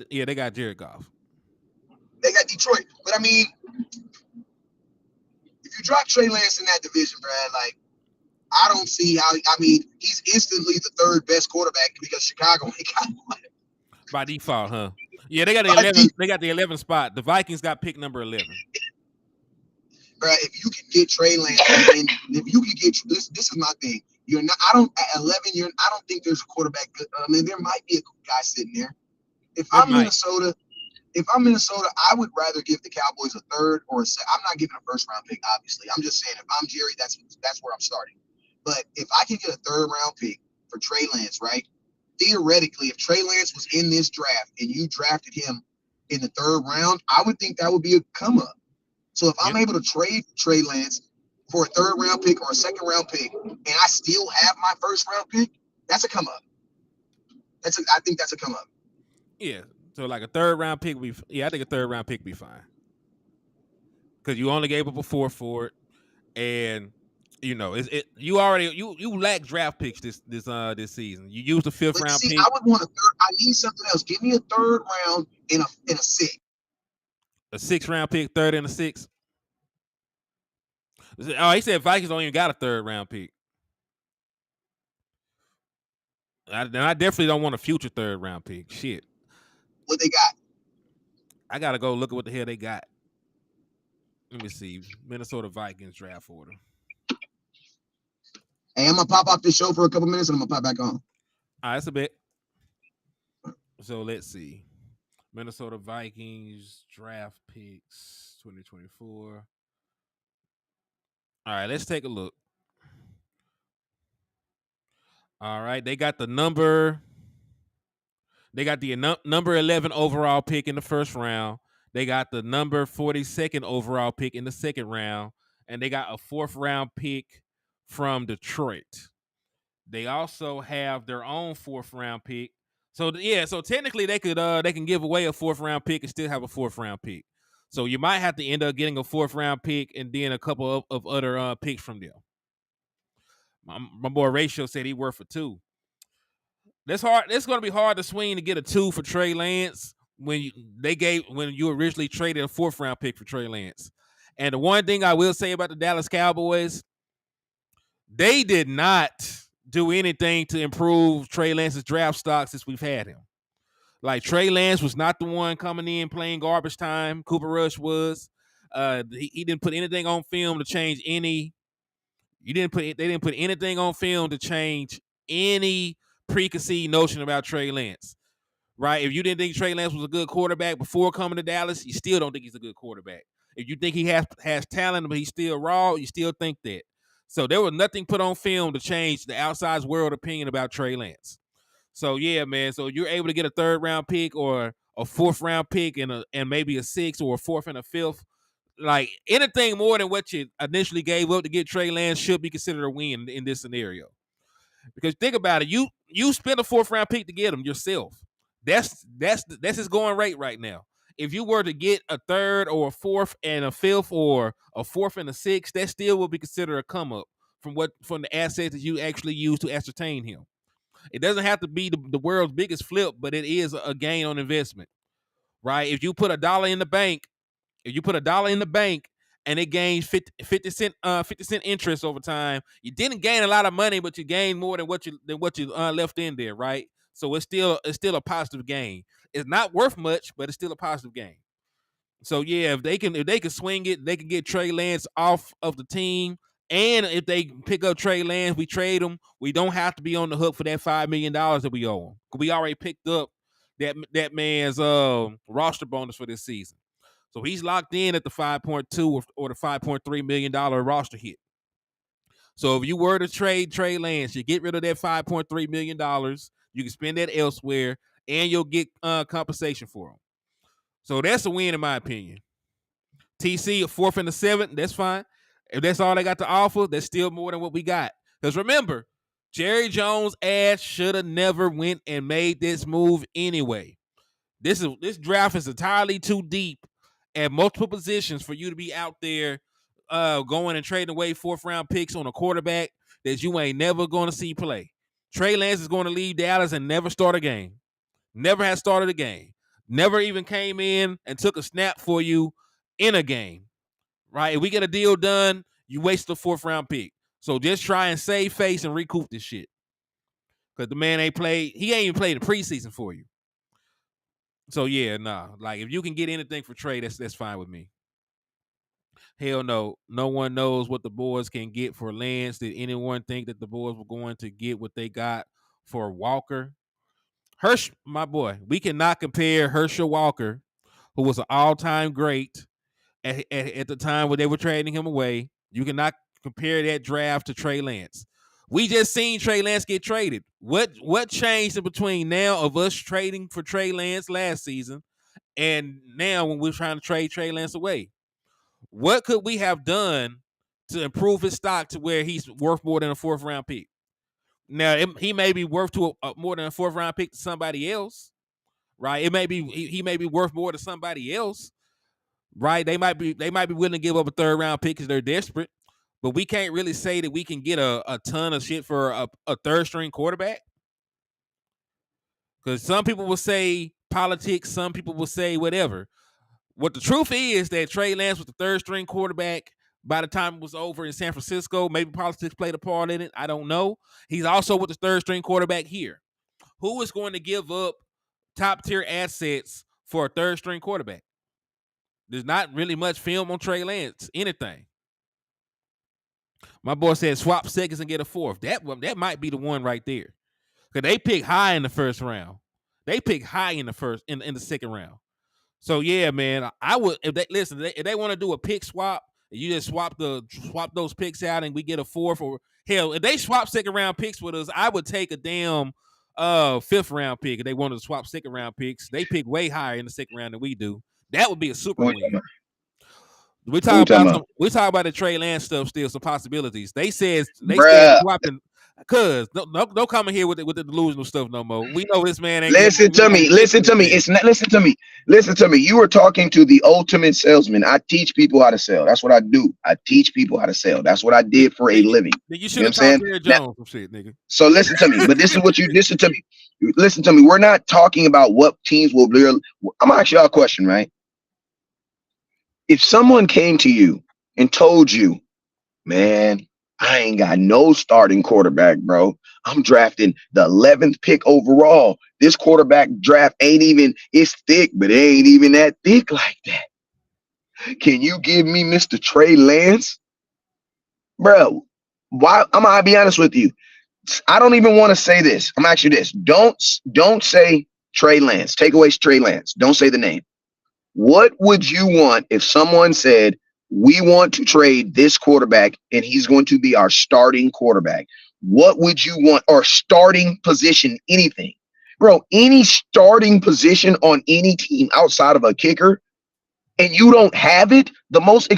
Jared Goff. They got Detroit. But I mean, if you drop Trey Lance in that division, Brad, like I don't see how. I mean, he's instantly the third best quarterback because Chicago ain't got one. By default, huh? Yeah, they got the But 11. They got the 11 spot. The Vikings got pick number 11. Brad, if you can get Trey Lance, and if you can get this is my thing. You're not. I don't at 11. I don't think there's a quarterback. I mean, there might be a guy sitting there. If There I'm might. Minnesota, I would rather give the Cowboys a third or a second. I'm not giving a first round pick, obviously. I'm just saying if I'm Jerry, that's where I'm starting. But if I can get a third round pick for Trey Lance, right? Theoretically, if Trey Lance was in this draft and you drafted him in the third round, I would think that would be a come up. So if I'm able to trade Trey Lance for a third round pick or a second round pick, and I still have my first round pick, that's a come up. I think that's a come up. Yeah. So like a third round pick would be. Yeah, I think a third round pick would be fine. Because you only gave up a 4 for it, and you know you lack draft picks this season. You used a 5th round pick. I would want a third. I need something else. Give me a third round in a 6. A 6th round pick, third and a 6th. Oh, he said Vikings don't even got a 3rd round pick. I definitely don't want a future 3rd round pick. Shit. What they got? I gotta go look at what the hell they got. Let me see. Minnesota Vikings draft order. Hey, I'm gonna pop off this show for a couple minutes and I'm gonna pop back on. All right, that's a bit. So let's see. Minnesota Vikings draft picks 2024. All right, let's take a look. All right, they got the number. They got the number 11 overall pick in the 1st round. They got the number 42nd overall pick in the 2nd round, and they got a 4th round pick from Detroit. They also have their own 4th round pick. So yeah, so technically they can give away a 4th round pick and still have a 4th round pick. So you might have to end up getting a 4th round pick and then a couple of other picks from them. My boy Ratio said he worth for 2. That's hard. It's going to be hard to swing to get a 2 for Trey Lance when you originally traded a 4th round pick for Trey Lance. And the one thing I will say about the Dallas Cowboys, they did not do anything to improve Trey Lance's draft stock since we've had him. Like Trey Lance was not the one coming in playing garbage time. Cooper Rush was. He didn't put anything on film to change any. They didn't put anything on film to change any preconceived notion about Trey Lance. Right? If you didn't think Trey Lance was a good quarterback before coming to Dallas, you still don't think he's a good quarterback. If you think he has talent but he's still raw, you still think that. So there was nothing put on film to change the outside world opinion about Trey Lance. So yeah, man. So you're able to get a 3rd round pick or a 4th round pick and maybe a 6th or a 4th and a 5th. Like anything more than what you initially gave up to get Trey Lance should be considered a win in this scenario. Because think about it, you spent a 4th round pick to get him yourself. That's his going rate right now. If you were to get a 3rd or a 4th and a 5th or a 4th and a 6th, that still will be considered a come up from the assets that you actually use to ascertain him. It doesn't have to be the world's biggest flip, but it is a gain on investment, right? If you put $1 in the bank, and it gains 50 cent interest over time, you didn't gain a lot of money, but you gained more than what you left in there, right? So it's still a positive gain. It's not worth much, but it's still a positive gain. So yeah, if they can swing it, they can get Trey Lance off of the team. And if they pick up Trey Lance, we trade him. We don't have to be on the hook for that $5 million that we owe him. We already picked up that man's roster bonus for this season. So he's locked in at the 5.2 or the $5.3 million roster hit. So if you were to trade Trey Lance, you get rid of that $5.3 million. You can spend that elsewhere, and you'll get compensation for him. So that's a win in my opinion. TC, a 4th and a 7th, that's fine. If that's all they got to offer, that's still more than what we got. Because remember, Jerry Jones' ass should have never went and made this move anyway. This draft is entirely too deep at multiple positions for you to be out there going and trading away 4th round picks on a quarterback that you ain't never going to see play. Trey Lance is going to leave Dallas and never start a game. Never has started a game. Never even came in and took a snap for you in a game, right? If we get a deal done, you waste a 4th round pick. So just try and save face and recoup this shit. Because the man ain't played, he ain't even played the preseason for you. So yeah, nah. Like if you can get anything for Trey, that's fine with me. Hell no. No one knows what the boys can get for Lance. Did anyone think that the boys were going to get what they got for Walker? My boy, we cannot compare Herschel Walker, who was an all-time great at the time when they were trading him away. You cannot compare that draft to Trey Lance. We just seen Trey Lance get traded. What changed in between now of us trading for Trey Lance last season and now when we're trying to trade Trey Lance away? What could we have done to improve his stock to where he's worth more than a 4th round pick? Now he may be worth to more than a 4th round pick to somebody else, right? It may be he may be worth more to somebody else, right? They might be willing to give up a 3rd round pick because they're desperate, but we can't really say that we can get a ton of shit for a 3rd string quarterback. Because some people will say politics, some people will say whatever. What the truth is that Trey Lance was the 3rd string quarterback by the time it was over in San Francisco. Maybe politics played a part in it. I don't know. He's also with the 3rd string quarterback here. Who is going to give up top tier assets for a 3rd string quarterback? There's not really much film on Trey Lance. Anything. My boy said swap seconds and get a 4th. That might be the one right there. Because they pick high in the 1st round. They pick high in the 2nd round. So yeah, man, I would if they want to do a pick swap, you just swap those picks out and we get a 4th, or hell, if they swap 2nd round picks with us, I would take a damn 5th round pick. If they wanted to swap 2nd round picks, they pick way higher in the 2nd round than we do. That would be a super win. We talk about the Trey Lance stuff still, some possibilities. They said swapping. Cause don't come in here with the delusional stuff no more. We know this man ain't. Listen to me. It's not. Listen to me. You are talking to the ultimate salesman. I teach people how to sell. That's what I do. I teach people how to sell. That's what I did for a living. You should have talked to Jones some shit, nigga. So listen to me. But this is what you listen to me. Listen to me. We're not talking about what teams will be. I'm gonna ask y'all a question, right? If someone came to you and told you, man, I ain't got no starting quarterback, bro. I'm drafting the 11th pick overall. This quarterback draft it's thick, but it ain't even that thick like that. Can you give me Mr. Trey Lance? Bro, why? I'm gonna be honest with you. I don't even want to say this. I'm asking you this. Don't say Trey Lance. Take away Trey Lance. Don't say the name. What would you want if someone said, we want to trade this quarterback and he's going to be our starting quarterback? What would you want? Or starting position, anything? Bro, any starting position on any team outside of a kicker, and you don't have it, the most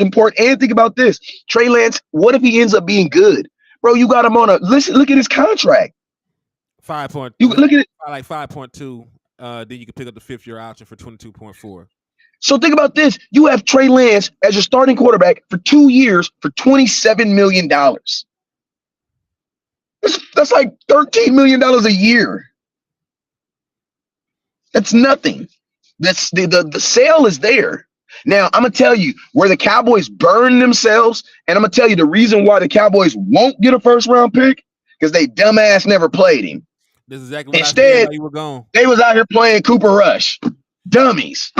important, and think about this, Trey Lance, what if he ends up being good? Bro, you got him on look at his contract. 5.2. You look at it. Like 5.2. Then you can pick up the 5th-year option for 22.4. So think about this. You have Trey Lance as your starting quarterback for 2 years for $27 million. That's like $13 million a year. That's nothing. That's the sale is there. Now, I'm going to tell you where the Cowboys burn themselves, and I'm going to tell you the reason why the Cowboys won't get a 1st round pick, because they dumbass never played him. This is exactly what Instead, I said while you were gone. They was out here playing Cooper Rush. Dummies.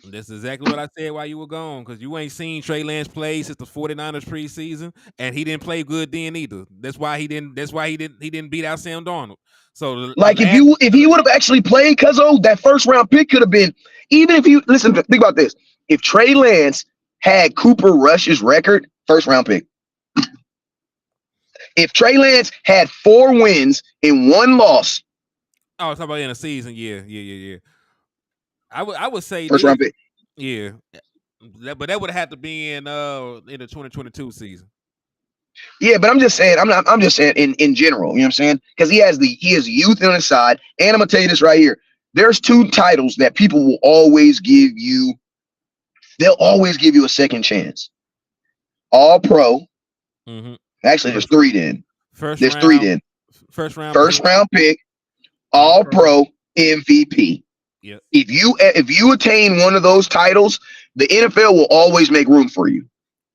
This is exactly what I said while you were gone, because you ain't seen Trey Lance play since the 49ers preseason, and he didn't play good then either. That's why he didn't beat out Sam Darnold. So like if he would have actually played, Cuzzo, that 1st round pick could have been, even if you listen, think about this. If Trey Lance had Cooper Rush's record, 1st round pick. If Trey Lance had 4 wins and 1 loss. Oh, talking about in a season, yeah. I would say 1st round pick. Yeah, but that would have had to be in the 2022 season. Yeah, but I'm just saying, I'm just saying in general, you know what I'm saying? Because he has youth on his side, and I'm gonna tell you this right here. There's 2 titles that people will always give you. They'll always give you a second chance. All Pro. Mm-hmm. Actually, there's 3 then. There's 3 then. First round pick. All Pro, MVP. Yep. If you attain one of those titles, the NFL will always make room for you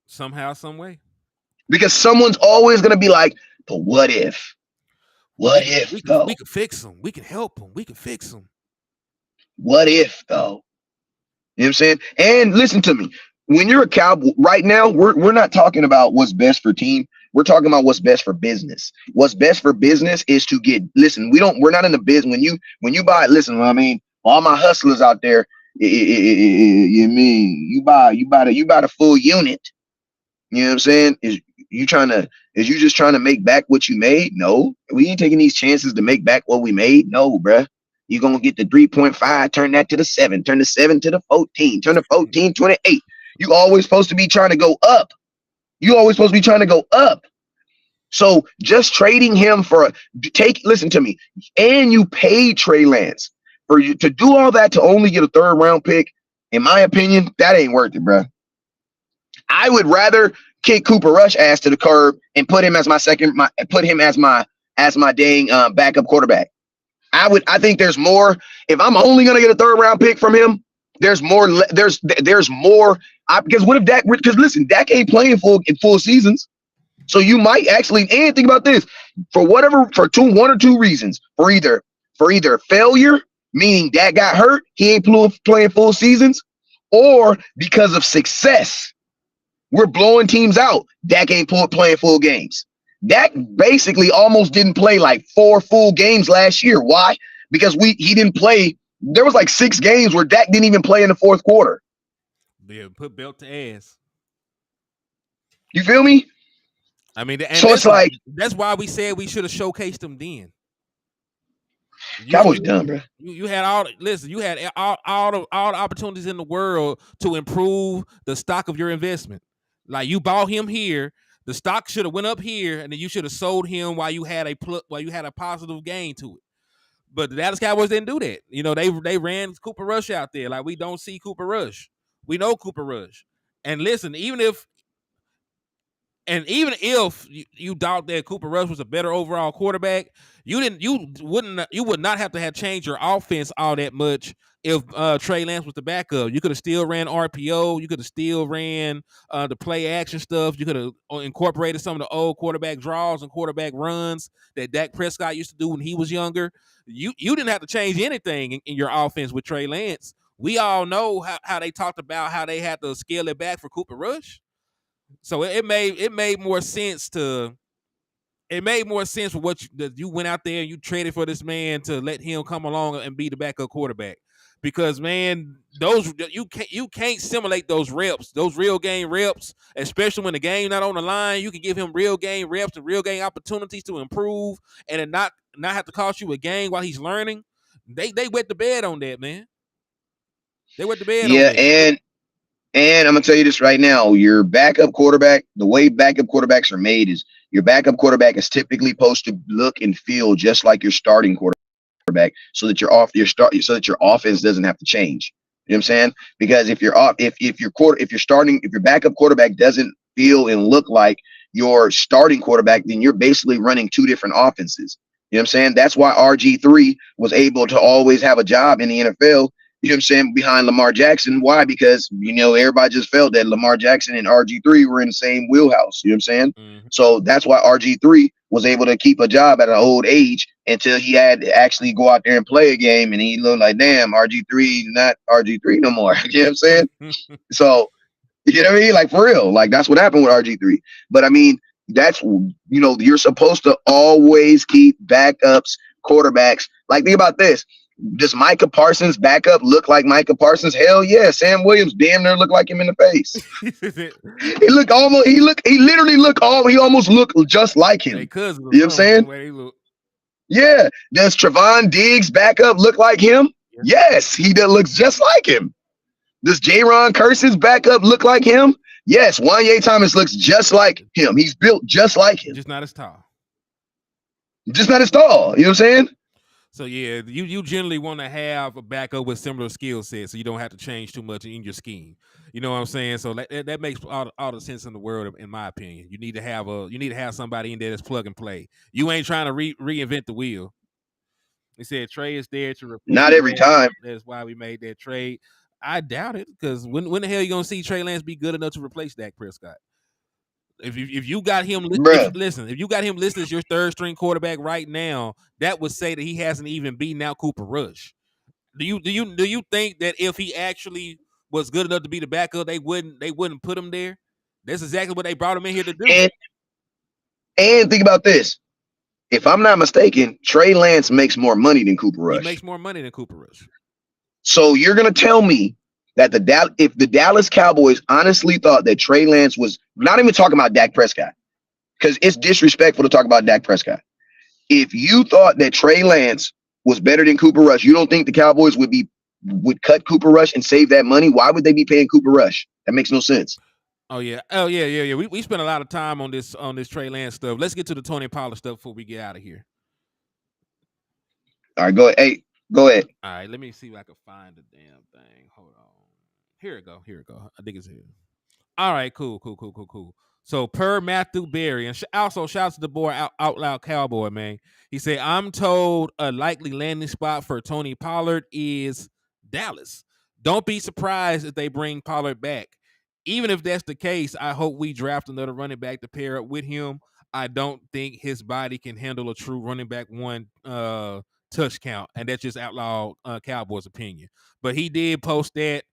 Somehow, some way. because someone's always going to be like, but what if? But What if we though? could fix them. We could help them. We could fix them. What if though? You know what I'm saying? And listen to me. When you're a Cowboy right now, we're not talking about what's best for team. We're talking about what's best for business. What's best for business is to get listen, we're not in the business when you buy listen, I mean, all my hustlers out there, you mean you buy the full unit. You know what I'm saying? Is you just trying to make back what you made? No, we ain't taking these chances to make back what we made. No, bruh. You're gonna get the 3.5, turn that to the 7, turn the 7 to the 14, turn the 14, 28. You always supposed to be trying to go up. You always supposed to be trying to go up. So just trading him for listen to me, and you paid Trey Lance for you to do all that to only get a 3rd round pick. In my opinion, that ain't worth it, bruh. I would rather kick Cooper Rush ass to the curb and put him as my dang backup quarterback. I think there's more. If I'm only gonna get a 3rd round pick from him, there's more. There's more. Because what if Dak? Because listen, Dak ain't playing full seasons, so you might actually. And think about this: for one or two reasons. For either failure, meaning Dak got hurt, he ain't playing full seasons, or because of success. We're blowing teams out. Dak ain't playing full games. Dak basically almost didn't play like 4 full games last year. Why? Because he didn't play. There was like 6 games where Dak didn't even play in the 4th quarter. Yeah, put belt to ass. You feel me? I mean, and so it's like that's why we said we should have showcased them then. Cowboys done, bro. You had you had all the opportunities in the world to improve the stock of your investment. Like you bought him here, the stock should have went up here, and then you should have sold him while you had a positive gain to it. But the Dallas Cowboys didn't do that. You know, they ran Cooper Rush out there. Like we don't see Cooper Rush. We know Cooper Rush. And listen, even if you doubt that Cooper Rush was a better overall quarterback, you would not have to have changed your offense all that much if Trey Lance was the backup. You could have still ran RPO. You could have still ran the play action stuff. You could have incorporated some of the old quarterback draws and quarterback runs that Dak Prescott used to do when he was younger. You didn't have to change anything in your offense with Trey Lance. We all know how they talked about how they had to scale it back for Cooper Rush. So it made more sense for what you went out there and you traded for this man to let him come along and be the backup quarterback. Because man, you can't simulate those reps, those real game reps, especially when the game not on the line. You can give him real game reps and real game opportunities to improve, and it not have to cost you a game while he's learning. They wet the bed on that, man. They wet the bed on that. And I'm gonna tell you this right now: your backup quarterback, the way backup quarterbacks are made is your backup quarterback is typically supposed to look and feel just like your starting quarterback, so that so that your offense doesn't have to change. You know what I'm saying? Because if your backup quarterback doesn't feel and look like your starting quarterback, then you're basically running 2 different offenses. You know what I'm saying? That's why RG3 was able to always have a job in the NFL. You know what I'm saying? Behind Lamar Jackson. Why? Because, everybody just felt that Lamar Jackson and RG3 were in the same wheelhouse. You know what I'm saying? Mm-hmm. So that's why RG3 was able to keep a job at an old age until he had to actually go out there and play a game. And he looked like, damn, RG3, not RG3 no more. You know what I'm saying? So, you know what I mean? Like, for real. Like, that's what happened with RG3. But, I mean, that's, you're supposed to always keep backups, quarterbacks. Like, think about this. Does Micah Parsons backup look like Micah Parsons? Hell yeah. Sam Williams damn near looked like him in the face. He almost looked just like him. You know what I'm saying? Yeah. Does Trevon Diggs backup look like him? Yeah. Yes, he looks just like him. Does Jaron Kerson's backup look like him? Yes, Wanye Thomas looks just like him. He's built just like him. Just not as tall. You know what I'm saying? So yeah, you generally want to have a backup with similar skill sets, so you don't have to change too much in your scheme. You know what I'm saying? So that makes all the sense in the world, in my opinion. You need to have somebody in there that's plug and play. You ain't trying to reinvent the wheel. He said Trey is there to replace Not every Lance. time. That's why we made that trade. I doubt it, because when the hell are you gonna see Trey Lance be good enough to replace Dak Prescott? If you got him, Bruh. if you got him listed as your third string quarterback right now, that would say that he hasn't even beaten out Cooper Rush. Do you think that if he actually was good enough to be the backup, they wouldn't put him there? That's exactly what they brought him in here to do. And think about this. If I'm not mistaken, Trey Lance makes more money than Cooper Rush. He makes more money than Cooper Rush. So you're gonna tell me that if the Dallas Cowboys honestly thought that Trey Lance was not even talking about Dak Prescott, because it's disrespectful to talk about Dak Prescott. If you thought that Trey Lance was better than Cooper Rush, you don't think the Cowboys would cut Cooper Rush and save that money? Why would they be paying Cooper Rush? That makes no sense. Oh yeah. We spent a lot of time on this Trey Lance stuff. Let's get to the Tony Pollard stuff before we get out of here. All right, go ahead. Hey, go ahead. All right, let me see if I can find the damn thing. Hold on. Here it go. I think it's here. All right, cool. So per Matthew Berry, and also shouts to the boy out Loud Cowboy, man. He said, I'm told a likely landing spot for Tony Pollard is Dallas. Don't be surprised if they bring Pollard back. Even if that's the case, I hope we draft another running back to pair up with him. I don't think his body can handle a true running back one touch count, and that's just Outlaw Cowboys' opinion. But he did post that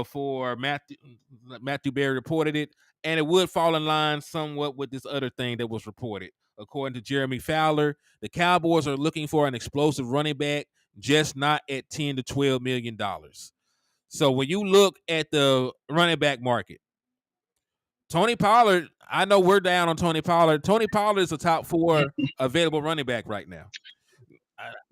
for Matthew Berry reported it, and it would fall in line somewhat with this other thing that was reported. According to Jeremy Fowler, the Cowboys are looking for an explosive running back, just not at $10 to $12 million. So when you look at the running back market, Tony Pollard, I know we're down on Tony Pollard. Tony Pollard is a top 4 available running back right now.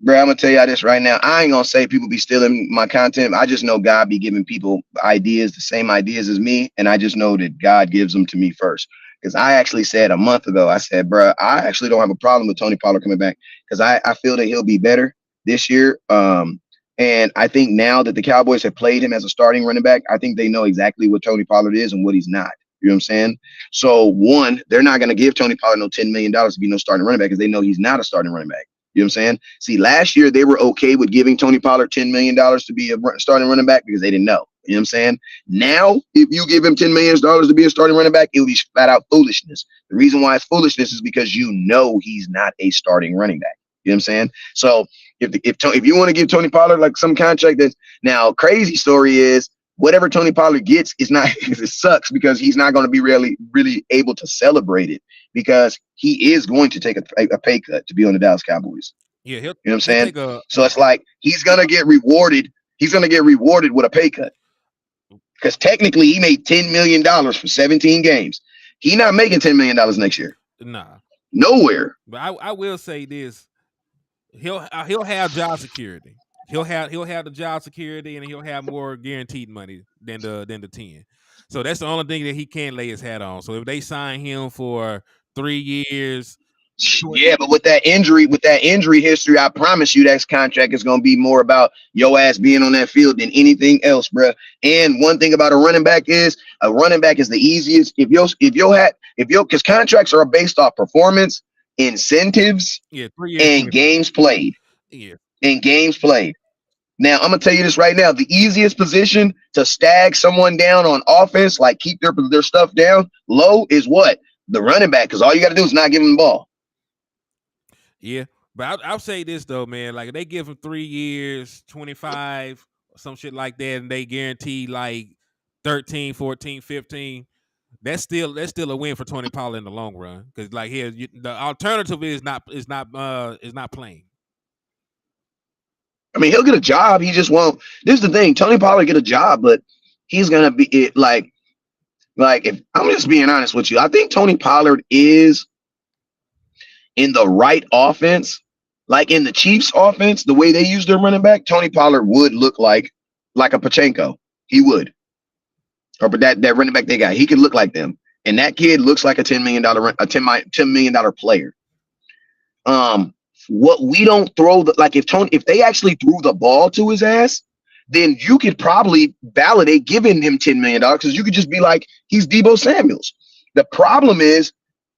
Bro, I'm gonna tell y'all this right now. I ain't gonna say people be stealing my content. I just know God be giving people ideas, the same ideas as me, and I just know that God gives them to me first. Because I actually said a month ago, I said, bro, I actually don't have a problem with Tony Pollard coming back, because I feel that he'll be better this year. And I think now that the Cowboys have played him as a starting running back, I think they know exactly what Tony Pollard is and what he's not. You know what I'm saying? So one, they're not going to give Tony Pollard no $10 million to be no starting running back, because they know he's not a starting running back. You know what I'm saying? See, last year they were okay with giving Tony Pollard $10 million to be a starting running back because they didn't know. You know what I'm saying? Now, if you give him $10 million to be a starting running back, it would be flat out foolishness. The reason why it's foolishness is because you know he's not a starting running back. You know what I'm saying? So if you want to give Tony Pollard like some contract, that's now crazy story is whatever Tony Pollard gets is not, it sucks because he's not going to be really able to celebrate it, because he is going to take a pay cut to be on the Dallas Cowboys. Yeah, you know what I'm saying? So it's like he's gonna get rewarded. He's gonna get rewarded with a pay cut, because technically he made $10 million for 17 games. He's not making $10 million next year. Nah, nowhere. But I will say this: he'll have job security. He'll have the job security, and he'll have more guaranteed money than the 10. So that's the only thing that he can't lay his hat on. So if they sign him for 3 years. Yeah, but with that injury history, I promise you that contract is going to be more about your ass being on that field than anything else, bro. And one thing about a running back is the easiest. Because contracts are based off performance, incentives, 3 years, and games played. Yeah, and games played. Now, I'm going to tell you this right now. The easiest position to stag someone down on offense, like keep their stuff down low, is what? The running back, because all you got to do is not give them the ball. Yeah, but I'll say this though, man. Like if they give him 3 years, 25, some shit like that, and they guarantee like 13, 14, 15, that's still a win for Tony Pollard in the long run. Because like here, the alternative is not playing. I mean, he'll get a job. He just won't. This is the thing. Tony Pollard get a job, but he's gonna be it. Like if I'm just being honest with you, I think Tony Pollard is in the right offense, like in the Chiefs offense, the way they use their running back, Tony Pollard would look like a Pachenko. He would. Or but that running back they got, he could look like them. And that kid looks like a $10 million player. What we don't throw if they actually threw the ball to his ass, then you could probably validate giving him $10 million, because you could just be like, he's Deebo Samuels. The problem is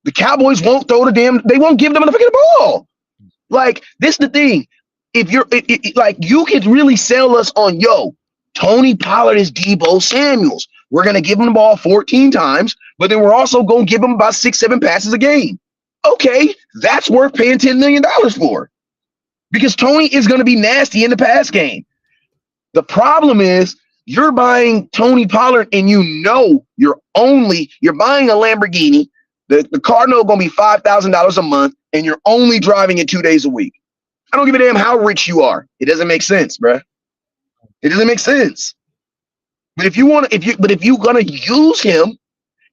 the Cowboys won't they won't give them the fucking ball. Like, this is the thing. if you're like, you could really sell us on, yo, Tony Pollard is Debo Samuels. We're gonna give him the ball 14 times, but then we're also gonna give him about 6-7 passes a game. Okay, that's worth paying $10 million for, because Tony is gonna be nasty in the pass game. The problem is, you're buying Tony Pollard and you know you're buying a Lamborghini. The car note gonna be $5,000 a month, and you're only driving it 2 days a week. I don't give a damn how rich you are. It doesn't make sense, bruh. It doesn't make sense. But if you're gonna use him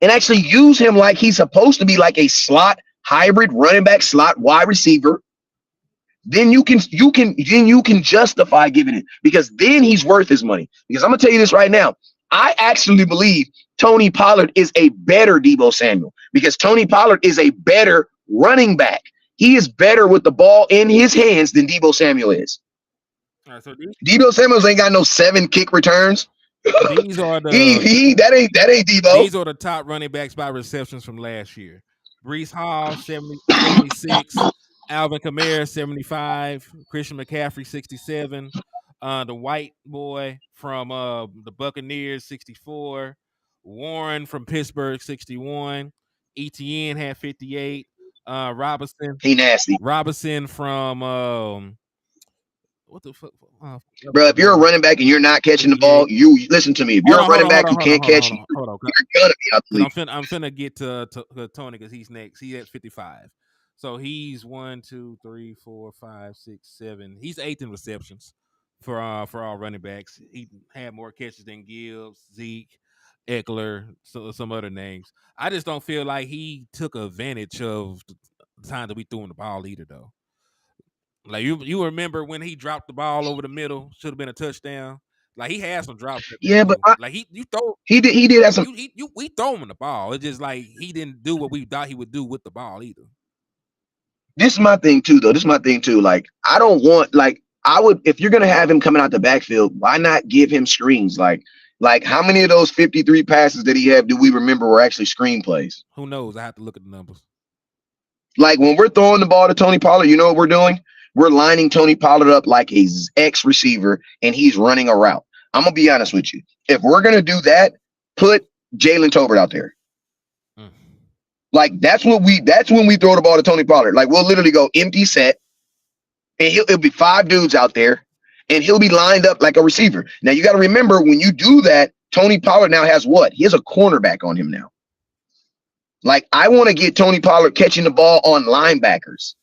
and actually use him like he's supposed to be, like a slot hybrid running back, slot wide receiver, then you can justify giving it, because then he's worth his money. Because I'm gonna tell you this right now, I actually believe Tony Pollard is a better Debo Samuel, because Tony Pollard is a better running back. He is better with the ball in his hands than Debo Samuel is. All right, so Debo Samuels ain't got no 7 kick returns. these are the that ain't Debo. These are the top running backs by receptions from last year. Brees Hall 76, Alvin Kamara 75, Christian McCaffrey 67, the white boy from the Buccaneers 64, Warren from Pittsburgh 61, ETN had 58, He nasty. Robinson from what the fuck? Bro, if you're a running back and you're not catching the ball, you listen to me. If you're a running back, you can't catch. You're gonna be out the league. I'm finna get to Tony, because he's next. He at 55, so he's 1, 2, 3, 4, 5, 6, 7. He's 8th in receptions for all running backs. He had more catches than Gibbs, Zeke, Eckler, so some other names. I just don't feel like he took advantage of the time that we threw him the ball either, though. Like, you remember when he dropped the ball over the middle, should have been a touchdown. Like, he had some drops. Yeah, but like he did have some. we throw him the ball. It's just like he didn't do what we thought he would do with the ball either. This is my thing too, though. This is my thing too. Like, I don't want, like, I would, if you're gonna have him coming out the backfield, why not give him screens? Like how many of those 53 passes that he had do we remember were actually screen plays? Who knows? I have to look at the numbers. Like, when we're throwing the ball to Tony Pollard, you know what we're doing? We're lining Tony Pollard up like a X receiver, and he's running a route. I'm gonna be honest with you. If we're gonna do that, put Jalen Tolbert out there. Like, that's when we throw the ball to Tony Pollard. Like, we'll literally go empty set, and it'll be 5 dudes out there, and he'll be lined up like a receiver. Now, you got to remember, when you do that, Tony Pollard now has what? He has a cornerback on him now. Like, I want to get Tony Pollard catching the ball on linebackers.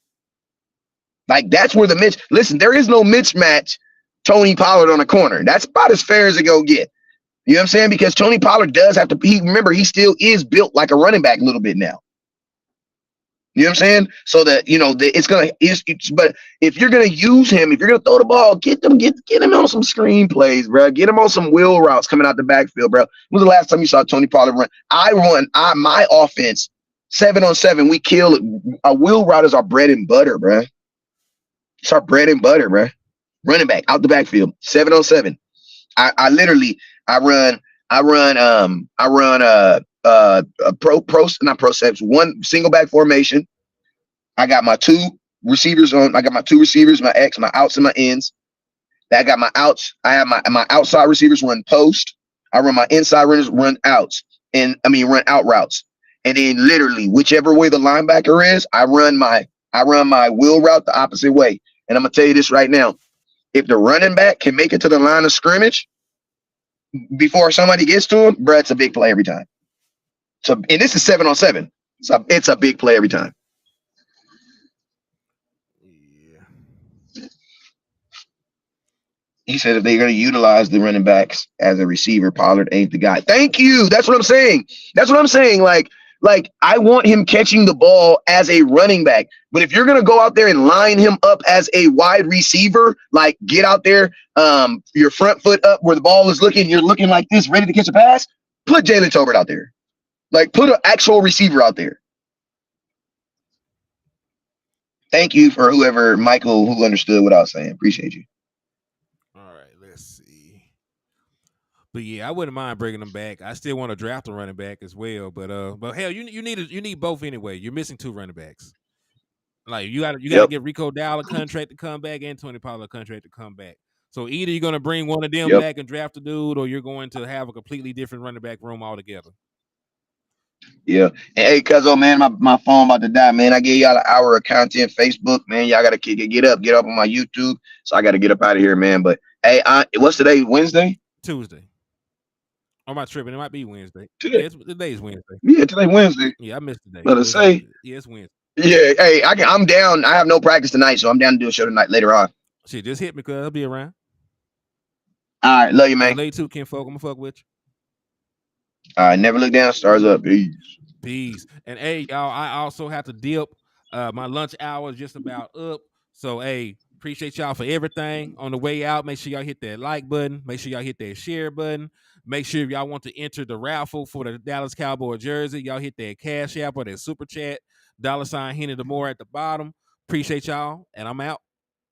Like, that's where listen, there is no mismatch Tony Pollard on a corner. That's about as fair as it go get. You know what I'm saying? Because Tony Pollard does have to be, remember, he still is built like a running back a little bit now. You know what I'm saying? So that, you know, but if you're going to use him, if you're going to throw the ball, get him on some screen plays, bro. Get him on some wheel routes coming out the backfield, bro. When was the last time you saw Tony Pollard run? My offense, 7-on-7, we kill it. A wheel route is our bread and butter, bro. It's our bread and butter, bro. Running back out the backfield, 7-on-7. I run not pro steps, one single back formation. I got my 2 receivers, my X, my outs and my ends. I got my outs. I have my outside receivers run post. I run my inside runners run outs, run out routes. And then literally whichever way the linebacker is, I run my wheel route the opposite way. And I'm gonna tell you this right now. If the running back can make it to the line of scrimmage before somebody gets to him, bro, it's a big play every time. So, and this is 7-on-7. So it's a big play every time. Yeah. He said if they're going to utilize the running backs as a receiver, Pollard ain't the guy. Thank you. That's what I'm saying. Like, I want him catching the ball as a running back. But if you're going to go out there and line him up as a wide receiver, like, get out there, your front foot up where the ball is looking, you're looking like this, ready to catch a pass, put Jalen Tolbert out there. Like, put an actual receiver out there. Thank you for whoever, Michael, who understood what I was saying. Appreciate you. All right, let's see. But yeah, I wouldn't mind bringing them back. I still want to draft a running back as well. But hell, you need both anyway. You're missing 2 running backs. Like you gotta Yep. get Rico Dowd a contract to come back and Tony Pollard a contract to come back. So either you're gonna bring one of them Yep. back and draft a dude, or you're going to have a completely different running back room altogether. Yeah. And hey, cuzzo, man, my phone about to die, man. I gave y'all an hour of content. Facebook, man. Y'all gotta get up on my YouTube. So I gotta get up out of here, man. But hey, what's today? Wednesday? Tuesday. Or am I tripping? It might be Wednesday. Today. Yeah, today's Wednesday. Yeah, today Wednesday. Yeah, I missed today. Let us say. Yeah, it's Wednesday. Yeah, hey, I'm down. I have no practice tonight, so I'm down to do a show tonight later on. Shit, just hit me, cuz I'll be around. All right, love you, man. Love you too, kinfolk. I'm gonna fuck with you. All right, never look down, stars up. Peace. And hey, y'all, I also have to dip. My lunch hour is just about up. So hey, appreciate y'all for everything. On the way out, make sure y'all hit that like button. Make sure y'all hit that share button. Make sure if y'all want to enter the raffle for the Dallas Cowboy jersey, y'all hit that Cash App or that Super Chat. $ Henny the more at the bottom. Appreciate y'all, and I'm out.